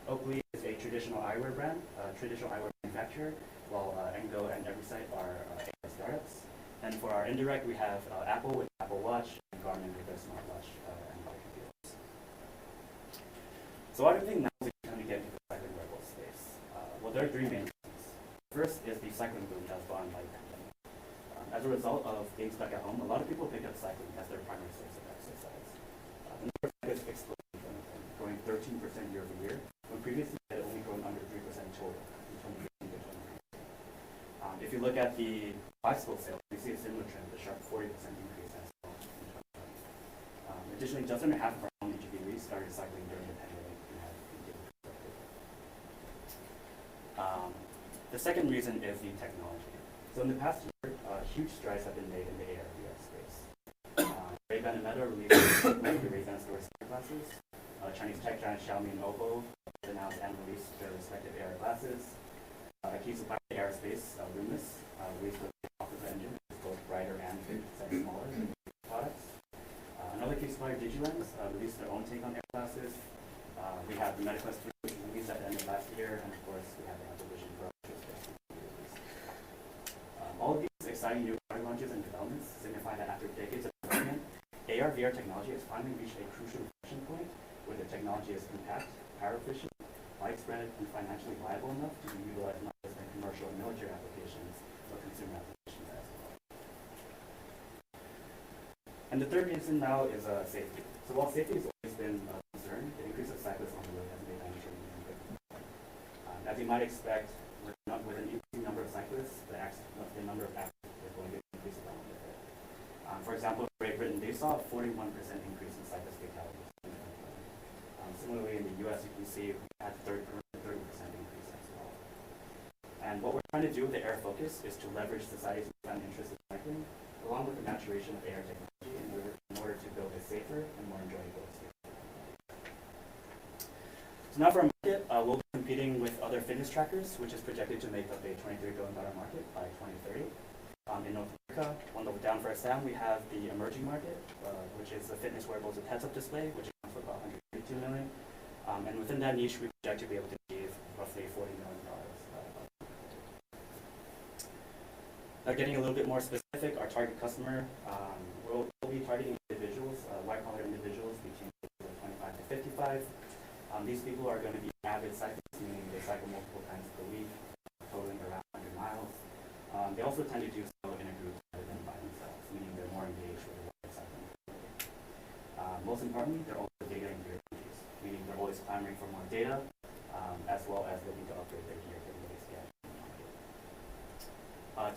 Oakley is a traditional eyewear brand, traditional eyewear manufacturer, while Engo and Everysight are AR startups. And for our indirect, we have Apple with Apple Watch and Garmin with their smartwatch and other computers. So why do we think now is a good time to get into the cycling wearable space? Well, there are 3 main reasons. First is the cycling boom that was brought on by the pandemic. As a result of being stuck at home, a lot of people picked up cycling as their primary source of exercise. The number of cyclists exploded, growing 13% year over year, when previously it had only grown under 3% total in 2015 to 2019. If you look at the bicycle sales, you see a similar trend, a sharp 40% increase as well in 2020. Additionally, just under half of our own interviewees started cycling during the pandemic and have continued to do so. The second reason is the technology. So in the past year, huge strides have been made in the AR/VR space. Ray-Ban and Meta released the Ray-Ban Story glasses. Chinese tech giant Xiaomi and Oppo announced and released their respective AR glasses. A key supplier in the aerospace, Loomis, released the Opera engine, which is both brighter and 50% smaller than products. Another key supplier, DigiLens, released their own take on AR glasses. We have the MetaQuest 3, which was released at the end of last year, and of course, we have the Apple Vision Pro, which was just released. All of these exciting new product launches and developments signify that after decades of development, AR/VR technology has finally reached a crucial inflection point where the technology is compact, power efficient, widespread, and financially viable enough to be utilized not just in commercial and military applications, but consumer applications as well. And the third reason now is safety. So while safety has always been a concern, the increase of cyclists on the road has made that issue even bigger. As you might expect, with an increasing number of cyclists, the number of accidents is going to increase along with it. For example, in Great Britain, they saw a 41% increase in cyclist fatalities. Similarly, in the U.S., you can see we had 30% increase as well. And what we're trying to do with the Air Focus is to leverage society's newfound interest in cycling, along with the maturation of AR technology in order to build a safer and more enjoyable experience. So now for our market, we'll be competing with other fitness trackers, which is projected to make up a $23 billion market by 2030. In North America, one level down for our SAM, we have the emerging market, which is the fitness wearables with heads-up display, which accounts for about $132 million. And within that niche, we project to be able to achieve roughly $40 million. Now, getting a little bit more specific, our target customer, we'll be targeting individuals, white-collar individuals between 25 to 55. These people are going to be avid cyclists, meaning they cycle multiple times per week, totaling around 100 miles. They also tend to do so in a group rather than by themselves, meaning they're more engaged with the cycling community. Most importantly, they're also data and gear junkies, meaning they're always clamoring for more data, as well as looking to upgrade their gear given the latest gadgets in the market.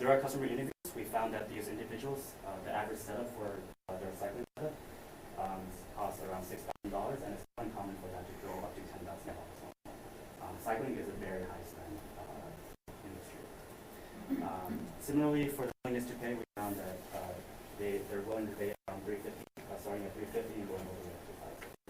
Through our customer interviews, we found that these individuals, the average setup for their cycling setup costs around $6,000, and it's uncommon for that to grow up to $10,000. Cycling is a very high spend industry. Similarly, for the willingness to pay, we found that they're willing to pay around $350, starting at $350 and going all the way up to $550.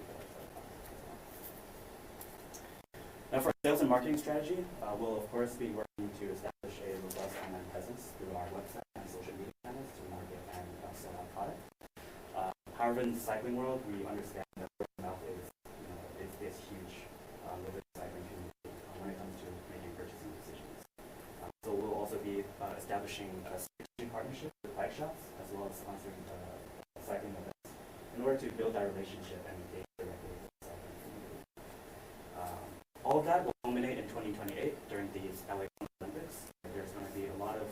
Now, for our sales and marketing strategy, we'll of course be working to establish a robust online presence through our website and social media channels to market and sell our product. However, in the cycling world, we understand that word of mouth is huge within the cycling community when it comes to making purchasing decisions. So we'll also be establishing a strategic partnership with bike shops, as well as sponsoring cycling events in order to build that relationship and engage directly with the cycling community. All of that will culminate in 2028 during these LA Olympics. There's going to be a lot of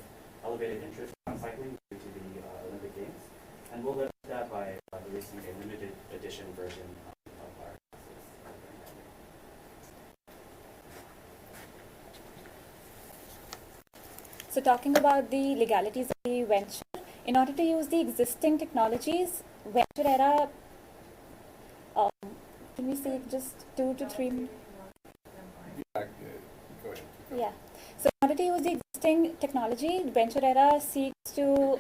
elevated interest on cycling due to the Olympic Games, and we'll leverage that by releasing a limited edition version of our classes during that year. So talking about the legalities of the venture, in order to use the existing technologies, venture era, can we say just 2 to 3 minutes? Go ahead. Yeah. So in order to use the existing technology, venture era seeks to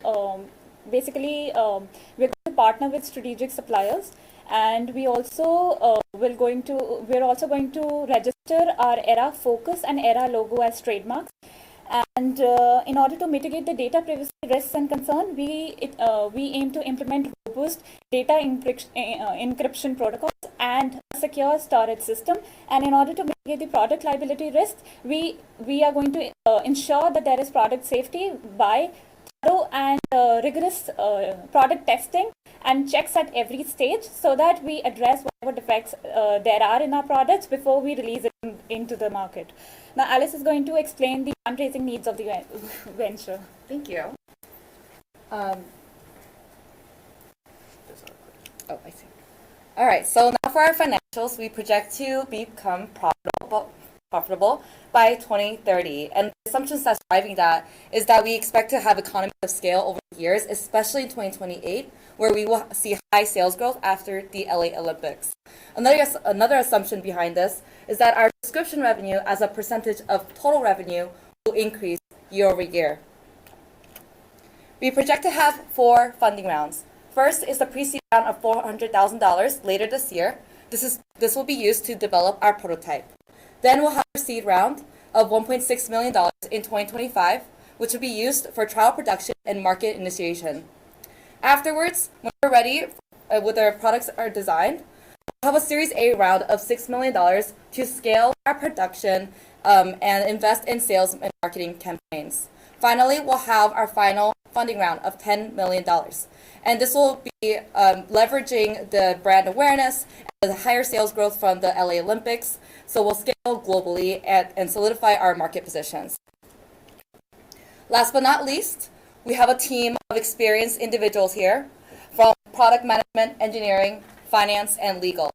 basically we're going to partner with strategic suppliers, and we're also going to register our era focus and era logo as trademarks. And in order to mitigate the data privacy risks and concern, we aim to implement robust data encryption protocols and a secure storage system. And in order to mitigate the product liability risks, we are going to ensure that there is product safety by thorough and rigorous product testing and checks at every stage, so that we address whatever defects there are in our products before we release it into the market. Now, Alice is going to explain the fundraising needs of the venture. Thank you. Oh, I see. All right, so now for our financials, we project to become profitable by 2030. And the assumptions that's driving that is that we expect to have economies of scale over the years, especially in 2028, where we will see high sales growth after the LA Olympics. Another assumption behind this is that our subscription revenue as a percentage of total revenue will increase year over year. We project to have 4 funding rounds. First is the pre-seed round of $400,000 later this year. This will be used to develop our prototype. Then we'll have a seed round of $1.6 million in 2025, which will be used for trial production and market initiation. Afterwards, when we're ready with our products are designed, we'll have a Series A round of $6 million to scale our production and invest in sales and marketing campaigns. Finally, we'll have our final funding round of $10 million. And this will be leveraging the brand awareness and the higher sales growth from the LA Olympics. So we'll scale globally and solidify our market positions. Last but not least, we have a team of experienced individuals here from product management, engineering, finance, and legal.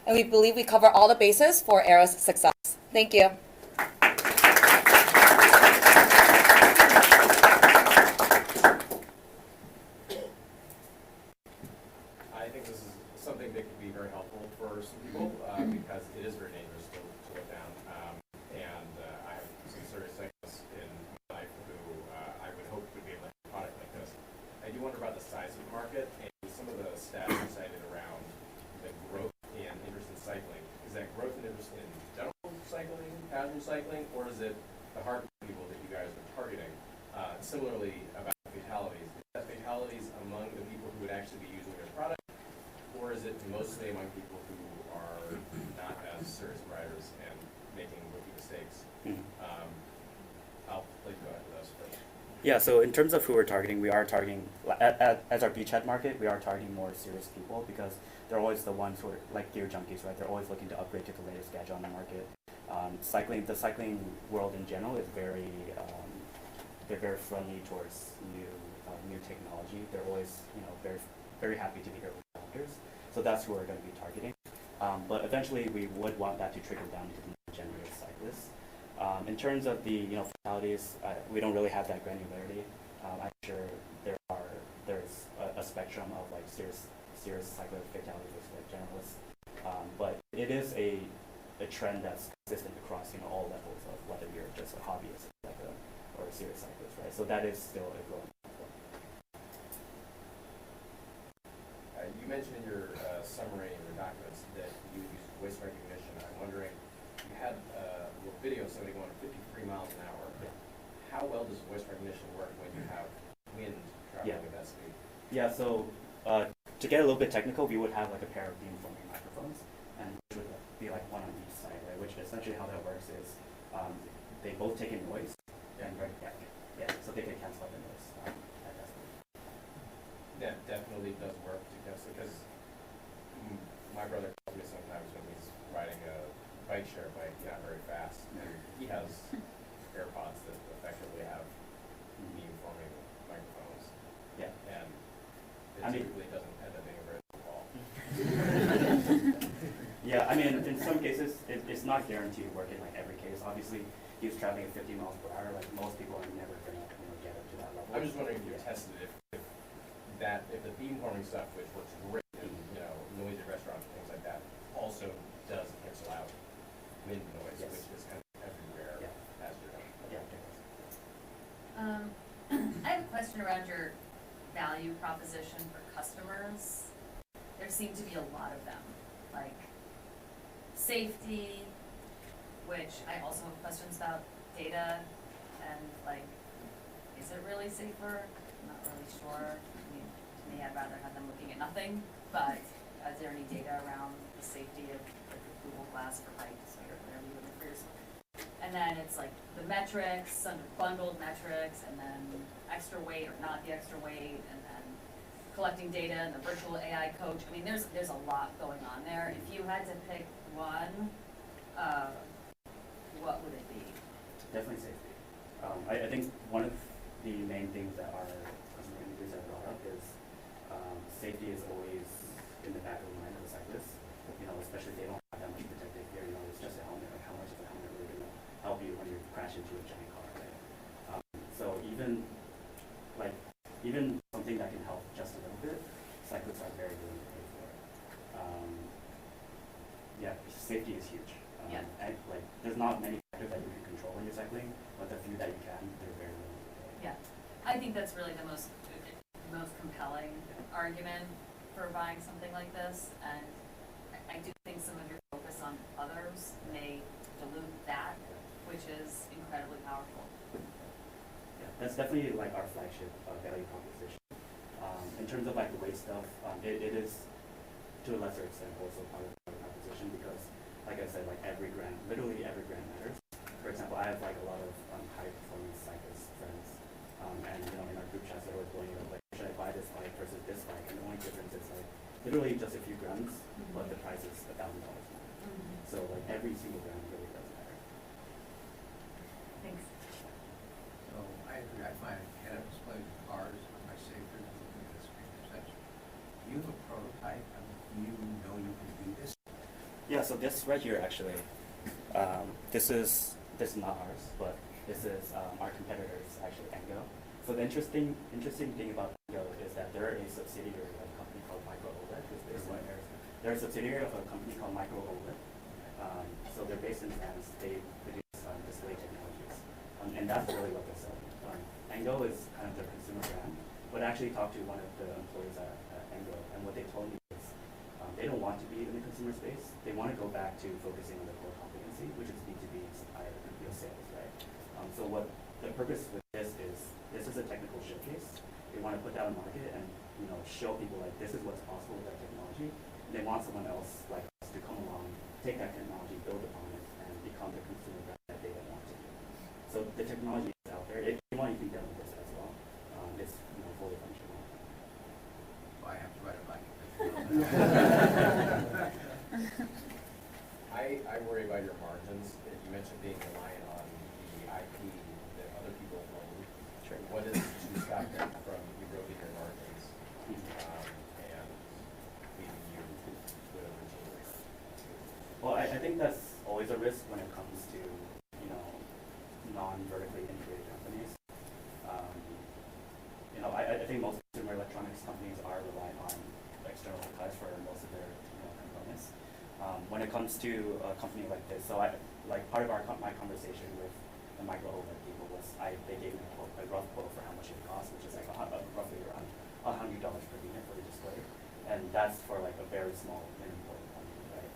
And we believe we cover all the bases for ERA's success. Thank you. I think this is something that could be very helpful for some people because it is very dangerous to look down. I have some serious cyclists in my life who I would hope would be able to have a product like this. I do wonder about the size of the market and some of the stats you cited around the growth and interest in cycling. Is that growth and interest in general cycling, casual cycling, or is it the hardcore people that you guys are targeting? Similarly, about fatalities. Is that fatalities among the people who would actually be using your product? Or is it mostly among people who are not as serious riders and making rookie mistakes? I'll let you go after those first. Yeah, so in terms of who we're targeting, we are targeting, as our beachhead market, we are targeting more serious people because they're always the ones who are like gear junkies, right? They're always looking to upgrade to the latest gadget on the market. The cycling world in general is they're very friendly towards new technology. They're always, very, very happy to be early adopters. So that's who we're going to be targeting. But eventually, we would want that to trickle down to the more generous cyclists. In terms of the fatalities, we don't really have that granularity. I'm sure there's a spectrum of like serious cyclist fatalities versus like generalists. But it is a trend that's consistent across all levels of whether you're just a hobbyist or a serious cyclist, right? So that is still a growing platform. You mentioned in your summary in your documents that you use voice recognition. I'm wondering, you had a little video of somebody going 53 miles an hour. Yeah. How well does voice recognition work when you have wind traveling at that speed? Yeah, so to get a little bit technical, we would have like a pair of beamforming microphones, and which would be like one on each side, right? Which essentially how that works is they both take in noise, and so they can cancel out the noise at that speed. That definitely does work because my brother calls me sometimes when he's riding a bike bike share bike, not very fast, and he has AirPods that effectively have beam-forming microphones. Yeah. And it I mean- typically doesn't end up being a very good call. Yeah, I mean, in some cases, it's not guaranteed to work in like every case. Obviously, he was traveling at 50 miles per hour. Like most people are never gonna get up to that level. I'm just wondering if you tested if the beam-forming stuff, which works great in noisy restaurants and things like that, also does cancel out wind noise, Yes. which is kind of everywhere Yeah. as you're going. Yeah. I have a question around your value proposition for customers. There seem to be a lot of them, like safety, which I also have questions about data, and like, is it really safer? I'm not really sure. I mean, to me, I'd rather have them looking at nothing, but is there any data around the safety of like the Google Glass for bikes or whatever you would look for yourself? And then it's like the metrics, under bundled metrics, and then extra weight or not the extra weight, and then collecting data and the virtual AI coach. I mean, there's a lot going on there. If you had to pick one, what would it be? Definitely safety. I think one of the main things that our customer interviews have brought up is safety is always in the back of the mind of the cyclist. Especially if they don't have that much protective gear. It's just a helmet. Like how much is a helmet really going to help you when you crash into a giant car, right? So even something that can help just a little bit, cyclists are very willing to pay for it. Yeah, safety is huge. Yeah. And like, there's not many factors that you can control when you're cycling, but the few that you can, they're very willing to pay. Yeah, I think that's really the most compelling argument for buying something like this, and I do think some of your focus on others may dilute that, which is incredibly powerful. Yeah, that's definitely like our flagship value proposition. In terms of like the weight stuff, it is to a lesser extent also part of the value proposition because, like I said, like literally every gram matters. For example, I have like a lot of high performance cyclist friends, and in our group chats they're always blowing up like, should I buy this bike versus this bike? And the only difference is like literally just a few grams, but the price is $1,000 more. So like every single gram really does matter. Thanks. So I agree, I find head-up displays of cars are much safer than looking at a screen perception. Do you have a prototype? I mean, do you know you can do this? Yeah, so this right here actually, this is not ours, but this is our competitors actually, Engo. So the interesting thing about Engo is that they're a subsidiary of a company called Micro OLED, who's based in Paris. They're a subsidiary of a company called Micro OLED. So they're based in France. They produce display technologies, and that's really what they're selling. Engo is kind of their consumer brand, but I actually talked to one of the employees at Engo, and what they told me is they don't want to be in the consumer space. They want to go back to focusing on the core competency, which is B2B supplier sales, right? So what the purpose with this is a technical showcase. They want to put that on market and show people like this is what's possible with that technology. And they want someone else like us to come along, take that technology, build upon it, and become the consumer brand that they want to be. So the technology is out there. If you want, you can demo this as well. It's fully functional. I have to ride a bike. I worry about your margins. You mentioned being reliant on the IP that other people own. Sure. What is to stop them from eroding your margins and leaving you with a routine? Well, I think that's always a risk when it comes to non-vertically integrated companies. I think most consumer electronics companies are relying on external suppliers for most of their components. When it comes to a company like this, so part of my conversation with the Micro OLED people was they gave me a rough quote for how much it costs, which is like roughly around $100 per unit for the display, and that's for like a very small imported company, right?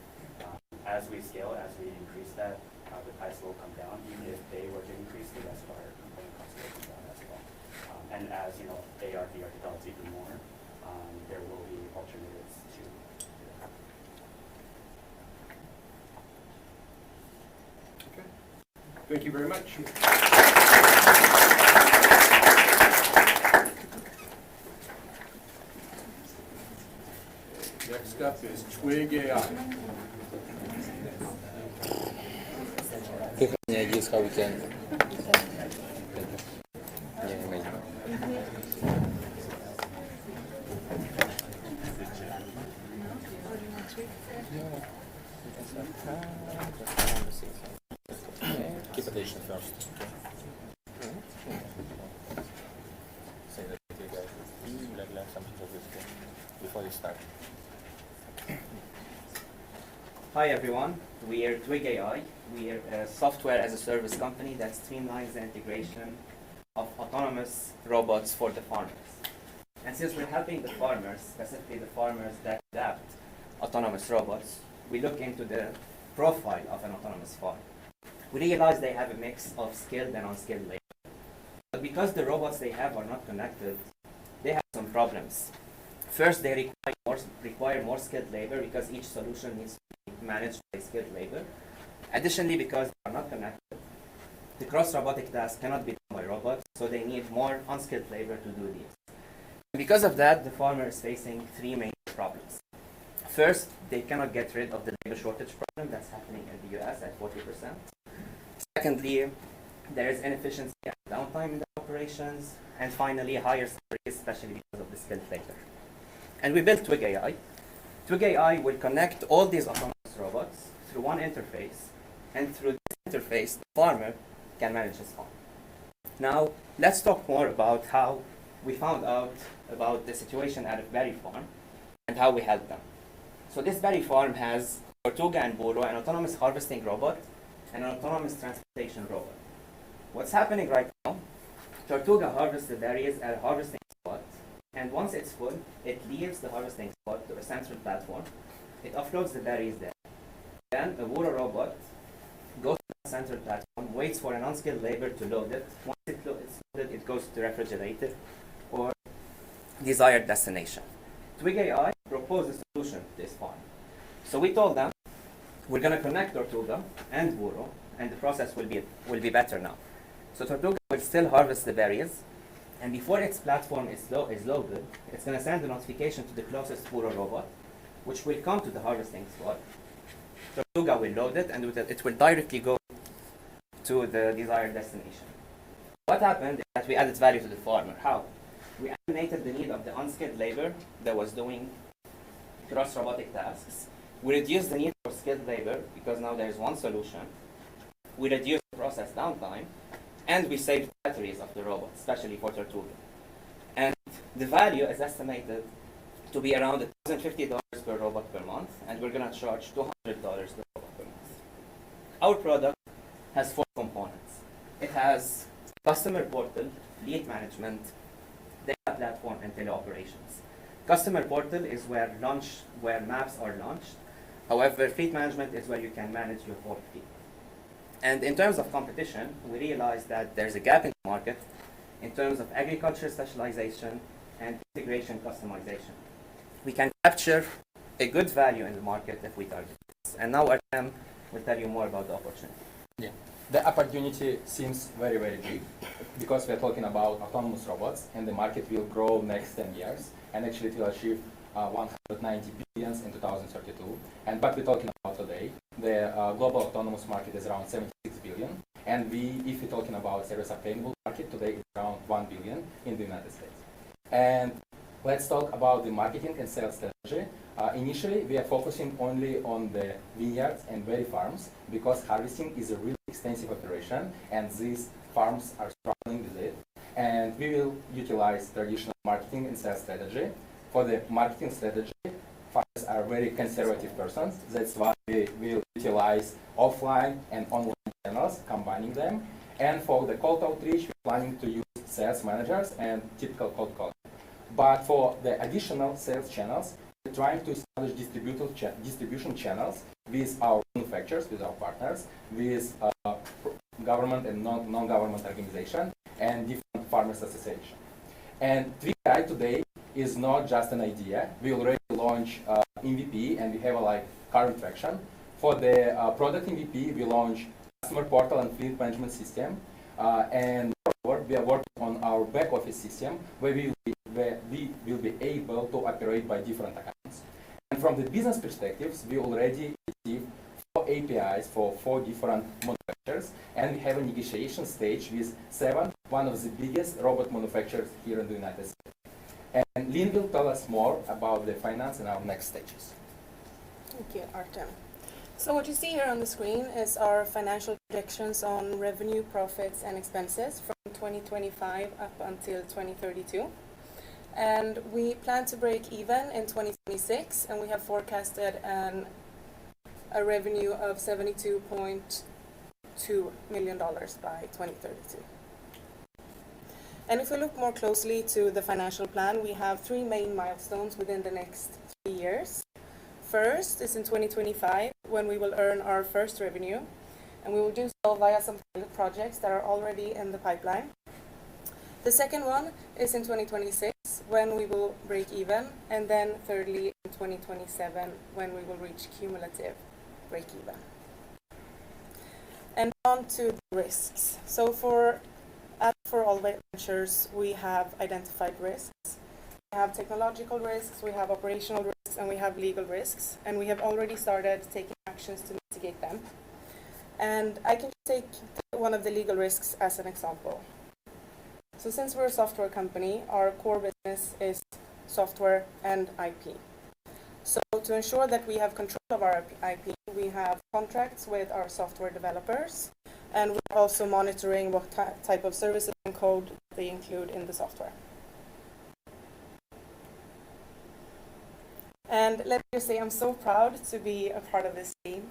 As we scale, as we increase that, the price will come down. Even if they were to increase, the rest of our component costs will come down as well. And as AR, VR develops even more, there will be alternatives to that. Okay. Thank you very much. Next up is Twig AI. Do you have any ideas how we can? Yeah, maybe. Keep attention first. Say that to you guys. Something before you start. Hi everyone, we are Twig AI. We are a software as a service company that streamlines the integration of autonomous robots for the farmers. And since we're helping the farmers, specifically the farmers that adapt autonomous robots, we look into the profile of an autonomous farm. We realize they have a mix of skilled and unskilled labor. But because the robots they have are not connected, they have some problems. First, they require more skilled labor because each solution needs to be managed by skilled labor. Additionally, because they are not connected, the cross-robotic tasks cannot be done by robots, so they need more unskilled labor to do these. And because of that, the farmer is facing three main problems. First, they cannot get rid of the labor shortage problem that's happening in the US at 40%. Secondly, there is inefficiency and downtime in the operations. And finally, higher salaries, especially because of the skilled labor. And we built Twig AI. Twig AI will connect all these autonomous robots through one interface, and through this interface, the farmer can manage his farm. Now, let's talk more about how we found out about the situation at a berry farm and how we helped them. So this berry farm has Tortuga and Burro, an autonomous harvesting robot, and an autonomous transportation robot. What's happening right now, Tortuga harvests the berries at a harvesting spot, and once it's full, it leaves the harvesting spot to a central platform. It offloads the berries there. Then a Burro robot goes to the central platform, waits for an unskilled labor to load it. Once it's loaded, it goes to the refrigerator or desired destination. Twig AI proposed a solution to this farm. So we told them, we're going to connect Tortuga and Burro, and the process will be better now. So Tortuga will still harvest the berries, and before its platform is loaded, it's going to send a notification to the closest Burro robot, which will come to the harvesting spot. Tortuga will load it, and it will directly go to the desired destination. What happened is that we added value to the farmer. How? We eliminated the need of the unskilled labor that was doing cross-robotic tasks. We reduced the need for skilled labor because now there is one solution. We reduced the process downtime, and we saved batteries of the robot, especially for Tortuga. And the value is estimated to be around $1,050 per robot per month, and we're going to charge $200 per robot per month. Our product has 4 components. It has customer portal, fleet management, data platform, and teleoperations. Customer portal is where maps are launched. However, fleet management is where you can manage your whole fleet. And in terms of competition, we realized that there's a gap in the market in terms of agriculture specialization and integration customization. We can capture a good value in the market if we target this. And now Artem will tell you more about the opportunity. Yeah. The opportunity seems very, very big because we're talking about autonomous robots, and the market will grow next 10 years, and actually it will achieve 190 billion in 2032. And what we're talking about today, the global autonomous market is around 76 billion, and if we're talking about service obtainable market, today it's around 1 billion in the United States. And let's talk about the marketing and sales strategy. Initially, we are focusing only on the vineyards and dairy farms because harvesting is a really extensive operation, and these farms are struggling with it. And we will utilize traditional marketing and sales strategy. For the marketing strategy, farmers are very conservative persons. That's why we will utilize offline and online channels, combining them. And for the cold outreach, we're planning to use sales managers and typical cold calling. But for the additional sales channels, we're trying to establish distribution channels with our manufacturers, with our partners, with government and non-government organizations, and different farmers associations. And Twig AI today is not just an idea. We already launched MVP, and we have current traction. For the product MVP, we launched customer portal and fleet management system, and we are working on our back office system where we will be able to operate by different accounts. And from the business perspectives, we already received 4 APIs for 4 different manufacturers, and we have a negotiation stage with 7, one of the biggest robot manufacturers here in the United States. And Lynn will tell us more about the finance in our next stages. Thank you, Artem. So what you see here on the screen is our financial projections on revenue, profits, and expenses from 2025 up until 2032. And we plan to break even in 2026, and we have forecasted a revenue of $72.2 million by 2032. And if we look more closely to the financial plan, we have 3 main milestones within the next 3 years. First is in 2025, when we will earn our first revenue, and we will do so via some pilot projects that are already in the pipeline. The second one is in 2026, when we will break even, and then thirdly in 2027, when we will reach cumulative break even. And on to the risks. So for all ventures, we have identified risks. We have technological risks, we have operational risks, and we have legal risks, and we have already started taking actions to mitigate them. And I can take one of the legal risks as an example. So since we're a software company, our core business is software and IP. So to ensure that we have control of our IP, we have contracts with our software developers, and we're also monitoring what type of services and code they include in the software. And let me just say, I'm so proud to be a part of this team.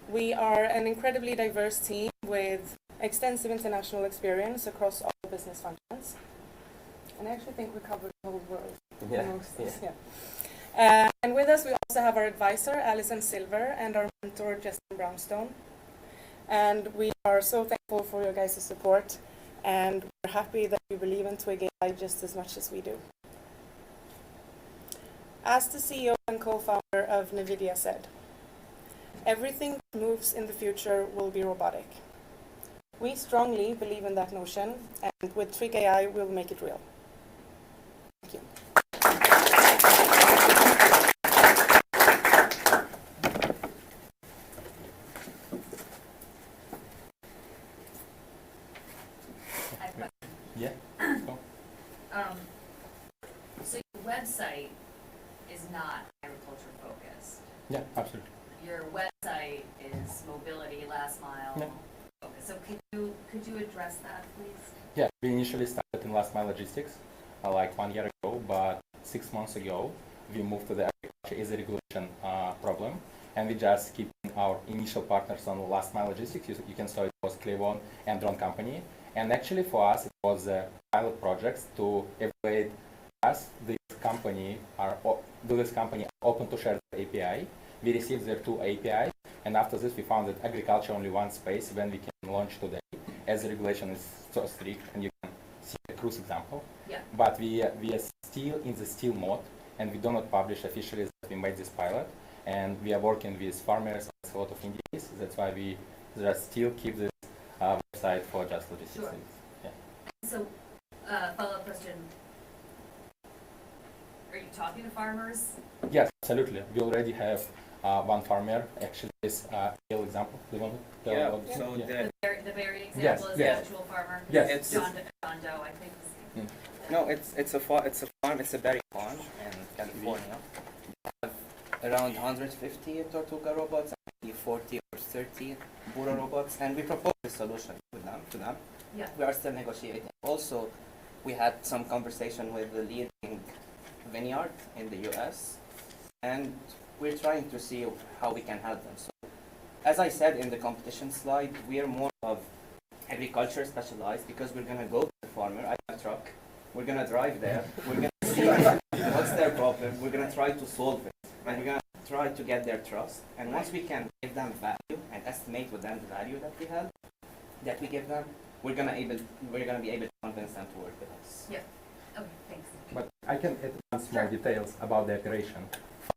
We are an incredibly diverse team with extensive international experience across all business functions. And I actually think we covered the whole world. And with us, we also have our advisor, Alison Silver, and our mentor, Justin Brownstone. And we are so thankful for your guys' support, and we're happy that you believe in Twig AI just as much as we do. As the CEO and co-founder of NVIDIA said, everything that moves in the future will be robotic. We strongly believe in that notion, and with Twig AI, we'll make it real. Thank you. Yeah. So your website is not agriculture focused. Yeah, absolutely. Your website is mobility, last mile. Yeah. Focused. So could you address that, please? Yeah, we initially started in last mile logistics like 1 year ago, but 6 months ago we moved to the agriculture is a regulation problem, and we just keep our initial partners on last mile logistics. You can saw it was Cleavon and Drone Company, and actually for us it was a pilot projects to evaluate us. This company are open to share the API. We received their 2 APIs, and after this we found that agriculture only one space when we can launch today, as the regulation is so strict, and you can see a cruise example. Yeah. But we are still in the still mode, and we do not publish officially that we made this pilot, and we are working with farmers, a lot of NDAs. That's why we just still keep this website for just logistics. Sure. Yeah. So, follow-up question. Are you talking to farmers? Yes, absolutely. We already have one farmer. Actually, this real example. Do you want to tell? Yeah. So The very example Yes, is yes. the actual farmer? Yes. It's John Doe, I think. No, it's a farm. It's a berry farm in California. We have around 150 Tortuga robots, and 40 or 30 Buro robots, and we propose a solution to them. Yeah. We are still negotiating. Also, we had some conversation with the leading vineyard in the U.S., and we're trying to see how we can help them. So, as I said in the competition slide, we are more of agriculture specialized because we're gonna go to the farmer. I have a truck. We're gonna drive there. We're gonna see what's their problem. We're gonna try to solve it, and we're gonna try to get their trust. And once we can give them value and estimate with them the value that we give them, we're gonna be able to convince them to work with us. Yeah. Okay, thanks. But I can add some small details about the operation.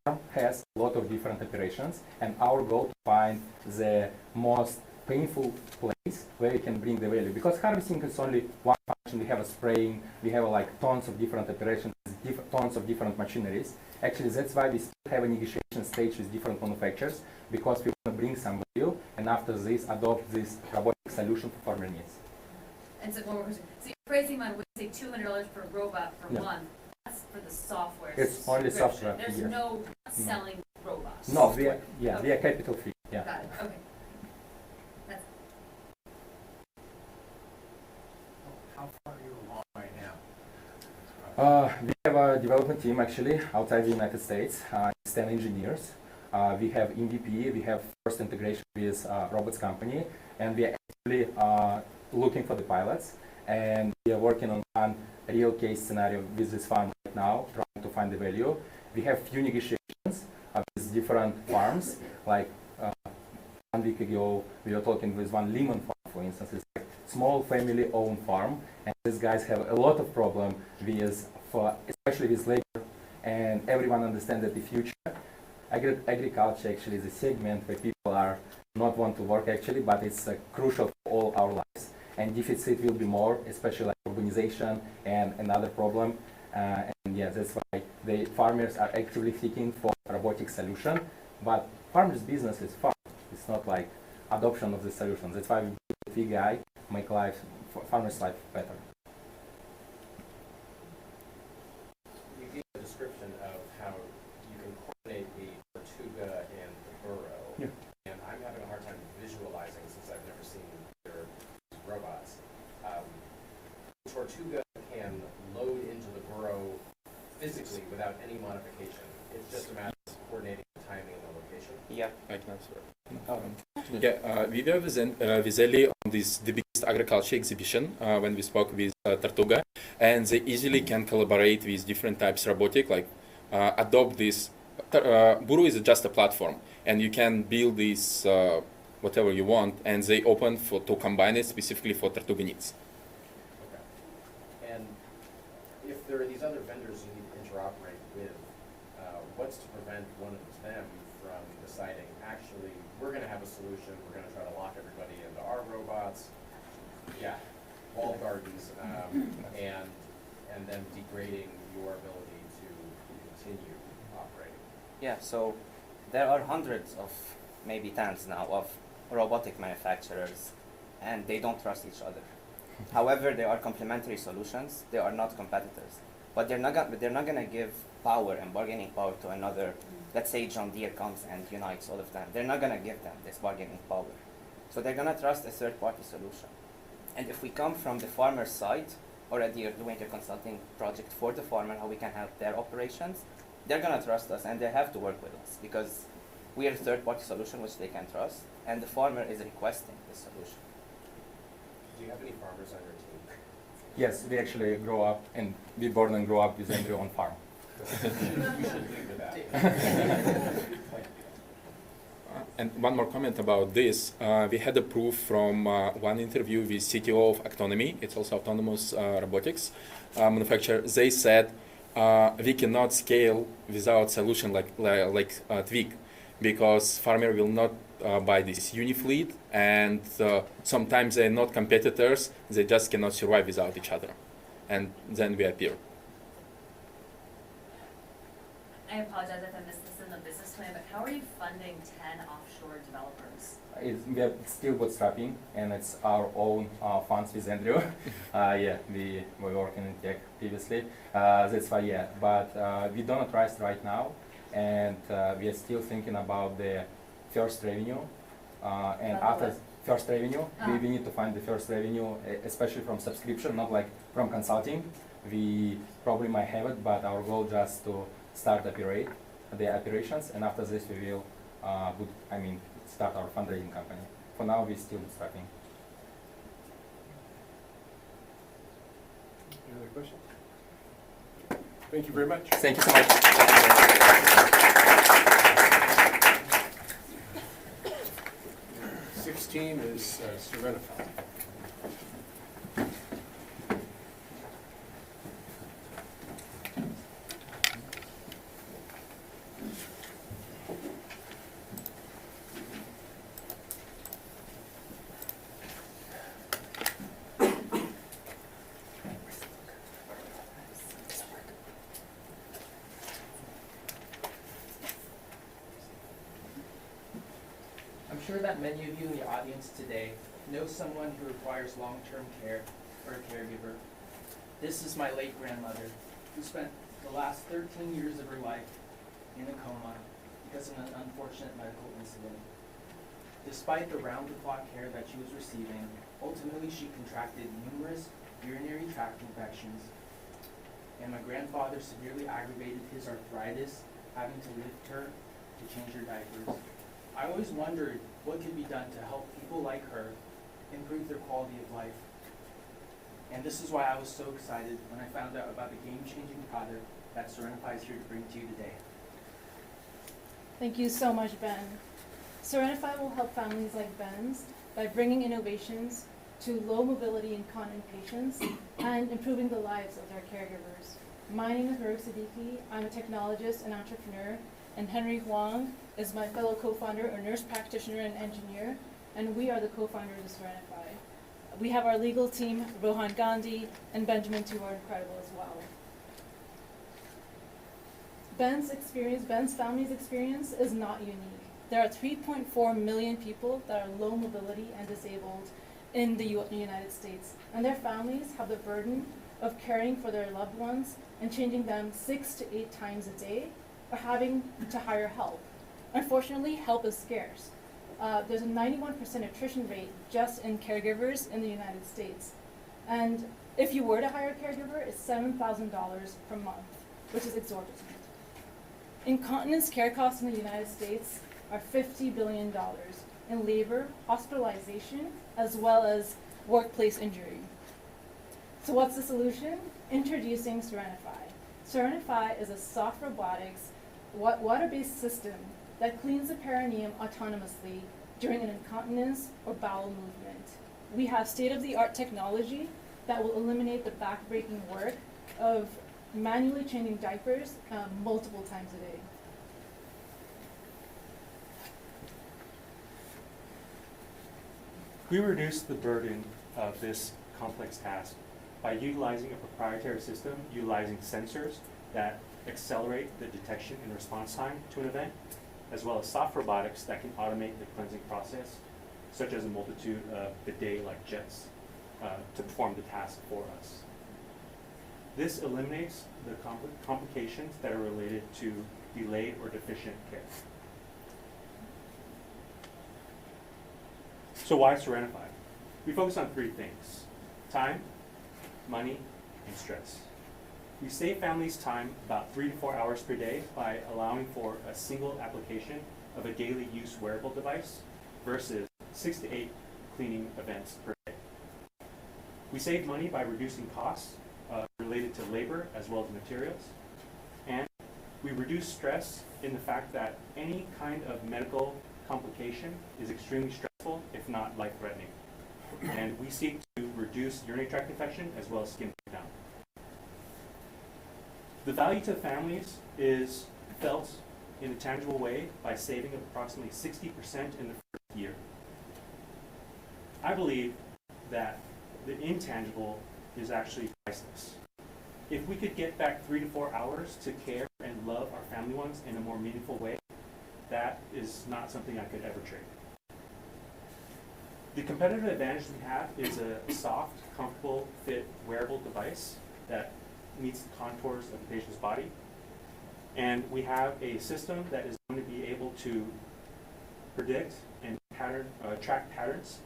Farm has a lot of different operations, and our goal to find the most painful place where you can bring the value. Because harvesting is only one function. We have a spraying, we have like tons of different operations, tons of different machineries. Actually, that's why we still have a negotiation stage with different manufacturers, because we want to bring some value, and after this, adopt this robotic solution for farmer needs. And so one more question. So you're pricing on, when you say $200 per robot per Yeah. month, that's for the software. It's only subscription. software, There's yes. no selling robots. No, we are capital free. Yeah. Got it. Okay. That's How far are you along right now? We have a development team actually outside the United States. It's 10 engineers. We have MVP, we have first integration with robots company, and we are actually looking for the pilots. And we are working on one real case scenario with this farm right now, trying to find the value. We have few negotiations with different farms. Like 1 week ago, we were talking with one lemon farm, for instance. It's like small family-owned farm, and these guys have a lot of problem with, especially with labor. And everyone understands that the future agriculture actually is a segment where people are not want to work actually, but it's crucial for all our lives. And deficit will be more, especially like urbanization and another problem. And yeah, that's why the farmers are actively seeking for robotic solution. But farmers' business is far. It's not like adoption of the solution. That's why we build VGI, make life, farmers' life better. You gave a description of how you can coordinate the Tortuga and the burrow. Yeah. And I'm having a hard time visualizing, since I've never seen your robots. Tortuga can load into the burrow physically without any modification. It's just a matter of coordinating the timing and the location. Yeah. I can answer. We were with Eli on the biggest agriculture exhibition when we spoke with Tortuga, and they easily can collaborate with different types of robotic, like adopt this. Burrow is just a platform, and you can build this whatever you want, and they open to combine it specifically for Tortuga needs. Okay. And if there are these other vendors you need to interoperate with, what's to prevent one of them from deciding, actually, we're going to have a solution, we're going to try to lock everybody into our robots, walled gardens, and then degrading your ability to continue operating? Yeah, so there are hundreds of, maybe tens now, of robotic manufacturers, and they don't trust each other. However, they are complementary solutions. They are not competitors. But they're not going to give power and bargaining power to another. Let's say John Deere comes and unites all of them. They're not going to give them this bargaining power. So they're going to trust a third-party solution. And if we come from the farmer's side, already are doing a consulting project for the farmer, how we can help their operations, they're going to trust us and they have to work with us because we are a third-party solution which they can trust, and the farmer is requesting this solution. Do you have any farmers on your team? Yes, we actually grow up and we born and grow up with Andrew on farm. And one more comment about this. We had a proof from one interview with CTO of Autonomy. It's also autonomous robotics manufacturer. They said we cannot scale without solution like Twig, because farmer will not buy this Unifleet, and sometimes they're not competitors. They just cannot survive without each other, and then we appear. I apologize if I missed this in the business plan, but how are you funding 10 offshore developers? We are still bootstrapping, and it's our own funds with Andrew. We were working in tech previously. That's why, but we don't trust right now, and we are still thinking about the first revenue. And after first revenue, we need to find the first revenue, especially from subscription, not like from consulting. We probably might have it, but our goal just to start the operations, and after this we will start our fundraising company. For now, we're still bootstrapping. Any other questions? Thank you very much. Thank you so much. 16 is Serenify. sure that many of you in the audience today know someone who requires long-term care or a caregiver. This is my late grandmother, who spent the last 13 years of her life in a coma because of an unfortunate medical incident. Despite the round-the-clock care that she was receiving, ultimately she contracted numerous urinary tract infections, and my grandfather severely aggravated his arthritis, having to lift her to change her diapers. I always wondered what could be done to help people like her improve their quality of life. And this is why I was so excited when I found out about the game-changing product that Serenify is here to bring to you today. Thank you so much, Ben. Serenify will help families like Ben's by bringing innovations to low mobility incontinent patients and improving the lives of their caregivers. My name is Maruk Siddiqui. I'm a technologist and entrepreneur, and Henry Huang is my fellow co-founder, a nurse practitioner and engineer, and we are the co-founders of Serenify. We have our legal team, Rohan Gandhi and Benjamin, who are incredible as well. Ben's family's experience is not unique. There are 3.4 million people that are low mobility and disabled in the United States, and their families have the burden of caring for their loved ones and changing them 6 to 8 times a day, or having to hire help. Unfortunately, help is scarce. There's a 91% attrition rate just in caregivers in the United States. And if you were to hire a caregiver, it's $7,000 per month, which is exorbitant. Incontinence care costs in the United States are $50 billion in labor, hospitalization, as well as workplace injury. So what's the solution? Introducing Serenify. Serenify is a soft robotics, water-based system that cleans the perineum autonomously during an incontinence or bowel movement. We have state-of-the-art technology that will eliminate the back-breaking work of manually changing diapers multiple times a day. We reduce the burden of this complex task by utilizing a proprietary system, utilizing sensors that accelerate the detection and response time to an event, as well as soft robotics that can automate the cleansing process, such as a multitude of bidet-like jets to perform the task for us. This eliminates the complications that are related to delayed or deficient care. So why Serenify? We focus on 3 things: time, money, and stress. We save families time about 3 to 4 hours per day by allowing for a single application of a daily use wearable device versus 6 to 8 cleaning events per day. We save money by reducing costs related to labor as well as materials. And we reduce stress in the fact that any kind of medical complication is extremely stressful, if not life-threatening. And we seek to reduce urinary tract infection as well as skin breakdown. The value to families is felt in a tangible way by saving approximately 60% in the first year. I believe that the intangible is actually priceless. If we could get back 3 to 4 hours to care and love our family ones in a more meaningful way, that is not something I could ever trade. The competitive advantage we have is a soft, comfortable, fit, wearable device that meets the contours of the patient's body. And we have a system that is going to be able to predict and track patterns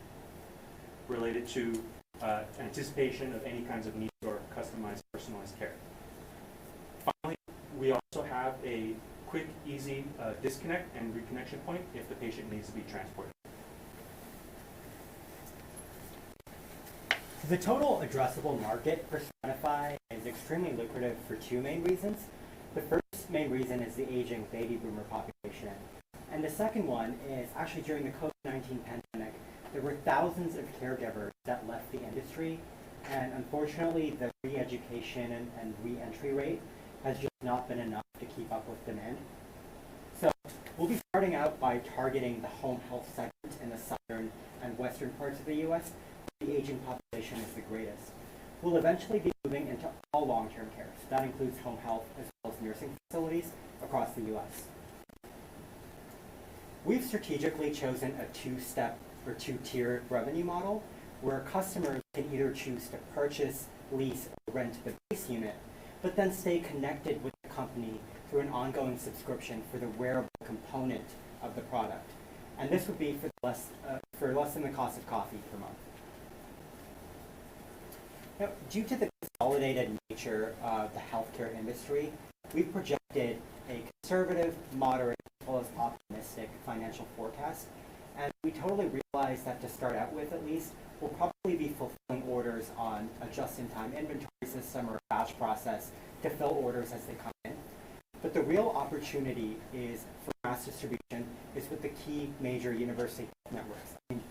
related to anticipation of any kinds of needs or customized, personalized care. Finally, we also have a quick, easy disconnect and reconnection point if the patient needs to be transported. The total addressable market for Serenify is extremely lucrative for 2 main reasons. The first main reason is the aging baby boomer population. And the second one is actually during the COVID-19 pandemic, there were thousands of caregivers that left the industry, and unfortunately the re-education and re-entry rate has just not been enough to keep up with demand. So we'll be starting out by targeting the home health segment in the southern and western parts of the U.S. The aging population is the greatest. We'll eventually be moving into all long-term care. So that includes home health as well as nursing facilities across the U.S. We've strategically chosen a two-step or two-tier revenue model where customers can either choose to purchase, lease, or rent the base unit, but then stay connected with the company through an ongoing subscription for the wearable component of the product. And this would be for less than the cost of coffee per month. Now, due to the consolidated nature of the healthcare industry, we've projected a conservative, moderate, as well as optimistic financial forecast. And we totally realize that to start out with, at least, we'll probably be fulfilling orders on a just-in-time inventory system or a batch process to fill orders as they come in. But the real opportunity is for mass distribution is with the key major university networks. I mean,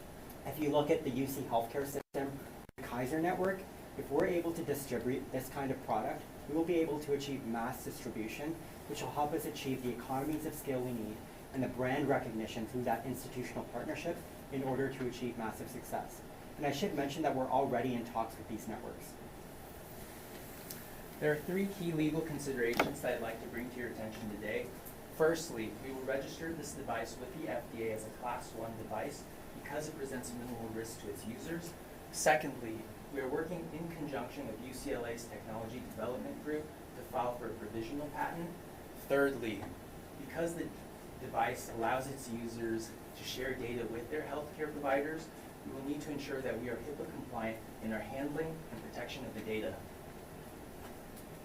if you look at the UC healthcare system, the Kaiser network, if we're able to distribute this kind of product, we will be able to achieve mass distribution, which will help us achieve the economies of scale we need and the brand recognition through that institutional partnership in order to achieve massive success. And I should mention that we're already in talks with these networks. There are three key legal considerations that I'd like to bring to your attention today. Firstly, we will register this device with the FDA as a Class 1 device because it presents minimal risk to its users. Secondly, we are working in conjunction with UCLA's Technology Development Group to file for a provisional patent. Thirdly, because the device allows its users to share data with their healthcare providers, we will need to ensure that we are HIPAA compliant in our handling and protection of the data.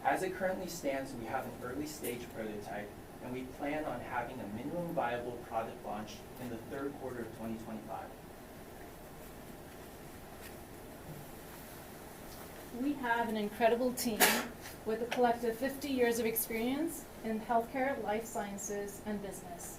As it currently stands, we have an early stage prototype, and we plan on having a minimum viable product launch in the third quarter of 2025. We have an incredible team with a collective 50 years of experience in healthcare, life sciences, and business.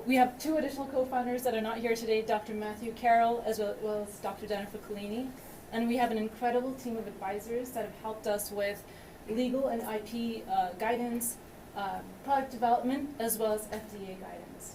We have two additional co-founders that are not here today, Dr. Matthew Carroll as well as Dr. Jennifer Collini. And we have an incredible team of advisors that have helped us with legal and IP guidance, product development, as well as FDA guidance.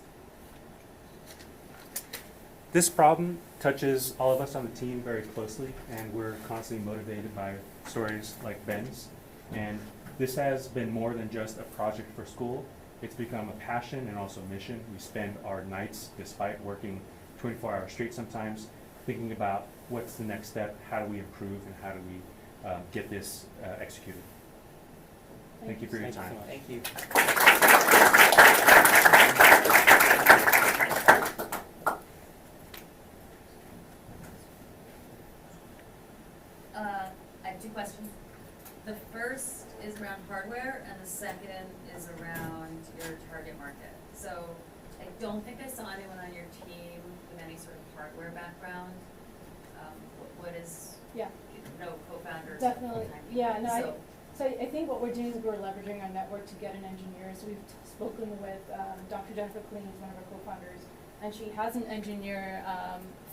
This problem touches all of us on the team very closely, and we're constantly motivated by stories like Ben's. And this has been more than just a project for school. It's become a passion and also a mission. We spend our nights, despite working 24-hour straight sometimes, thinking about what's the next step, how do we improve, and how do we get this executed. Thank you for your time. Thank you. I have two questions. The first is around hardware, and the second is around your target market. So I don't think I saw anyone on your team with any sort of hardware background. What is, no co-founders? Definitely, yeah, no, So I think what we're doing is we're leveraging our network to get an engineer. So we've spoken with Dr. Jennifer Collini, who's one of our co-founders, and she has an engineer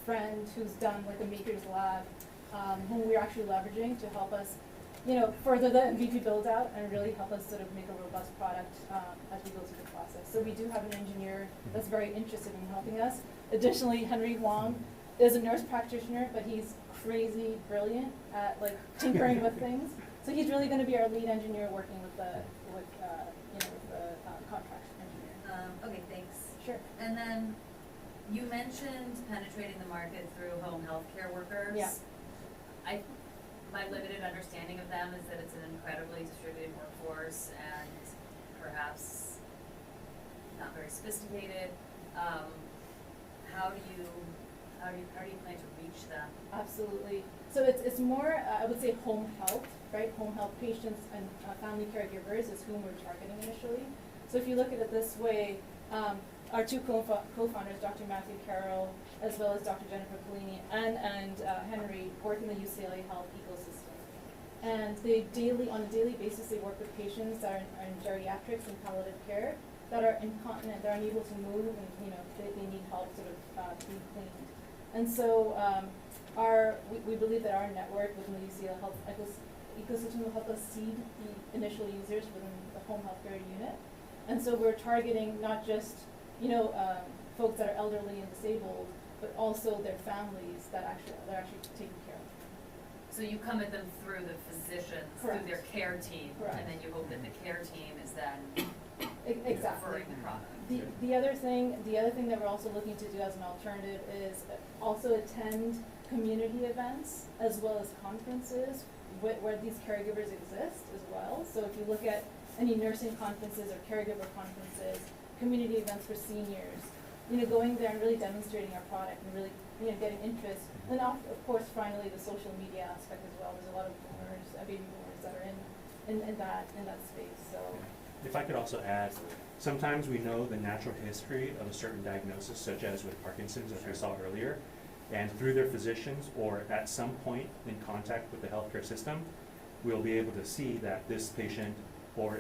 friend who's done like a maker's lab, whom we're actually leveraging to help us, further the MVP build out and really help us sort of make a robust product as we go through the process. So we do have an engineer that's very interested in helping us. Additionally, Henry Wong is a nurse practitioner, but he's crazy brilliant at like tinkering with things. So he's really going to be our lead engineer working with the contract engineer. okay, thanks. Sure. And then you mentioned penetrating the market through home healthcare workers. Yeah. My limited understanding of them is that it's an incredibly distributed workforce and perhaps not very sophisticated. How do you plan to reach them? Absolutely. So it's more, I would say, home health, right? Home health patients and family caregivers is whom we're targeting initially. So if you look at it this way, our two co-founders, Dr. Matthew Carroll, as well as Dr. Jennifer Collini and Henry, work in the UCLA health ecosystem. And they on a daily basis, they work with patients that are in geriatrics and palliative care that are incontinent, they're unable to move, and they need help sort of being cleaned. And so we believe that our network within the UCLA health ecosystem will help us seed the initial users within the home healthcare unit. And so we're targeting not just folks that are elderly and disabled, but also their families that they're actually taking care of. So you come at them through the physicians, Correct. through their care team, Correct. and then you hope that the care team is then Exactly. preferring the product. The other thing that we're also looking to do as an alternative is also attend community events as well as conferences where these caregivers exist as well. So if you look at any nursing conferences or caregiver conferences, community events for seniors, going there and really demonstrating our product and really, getting interest. And of course, finally, the social media aspect as well. There's a lot of boomers, baby boomers that are in that space. So, if I could also add, sometimes we know the natural history of a certain diagnosis, such as with Parkinson's, as we saw earlier, and through their physicians or at some point in contact with the healthcare system, we'll be able to see that this patient, or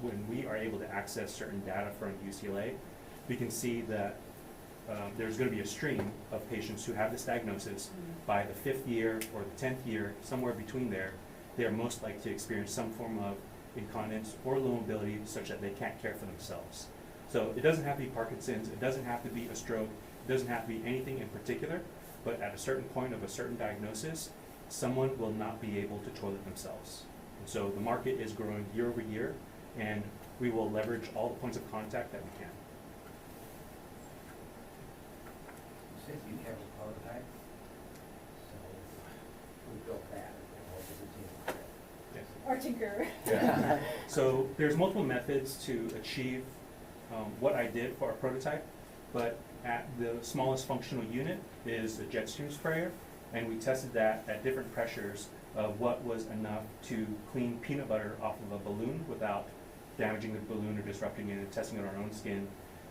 when we are able to access certain data from UCLA, we can see that there's going to be a stream of patients who have this diagnosis. By the 5th year or the 10th year, somewhere between there, they are most likely to experience some form of incontinence or low mobility such that they can't care for themselves. So it doesn't have to be Parkinson's, it doesn't have to be a stroke, it doesn't have to be anything in particular, but at a certain point of a certain diagnosis, someone will not be able to toilet themselves. And so the market is growing year over year, and we will leverage all the points of contact that we can. You said you have a prototype, so who built that? And what was the team? Yes. our tinker. Yeah. So there's multiple methods to achieve what I did for our prototype, but at the smallest functional unit is a jet stream sprayer, and we tested that at different pressures of what was enough to clean peanut butter off of a balloon without damaging the balloon or disrupting it, and testing it on our own skin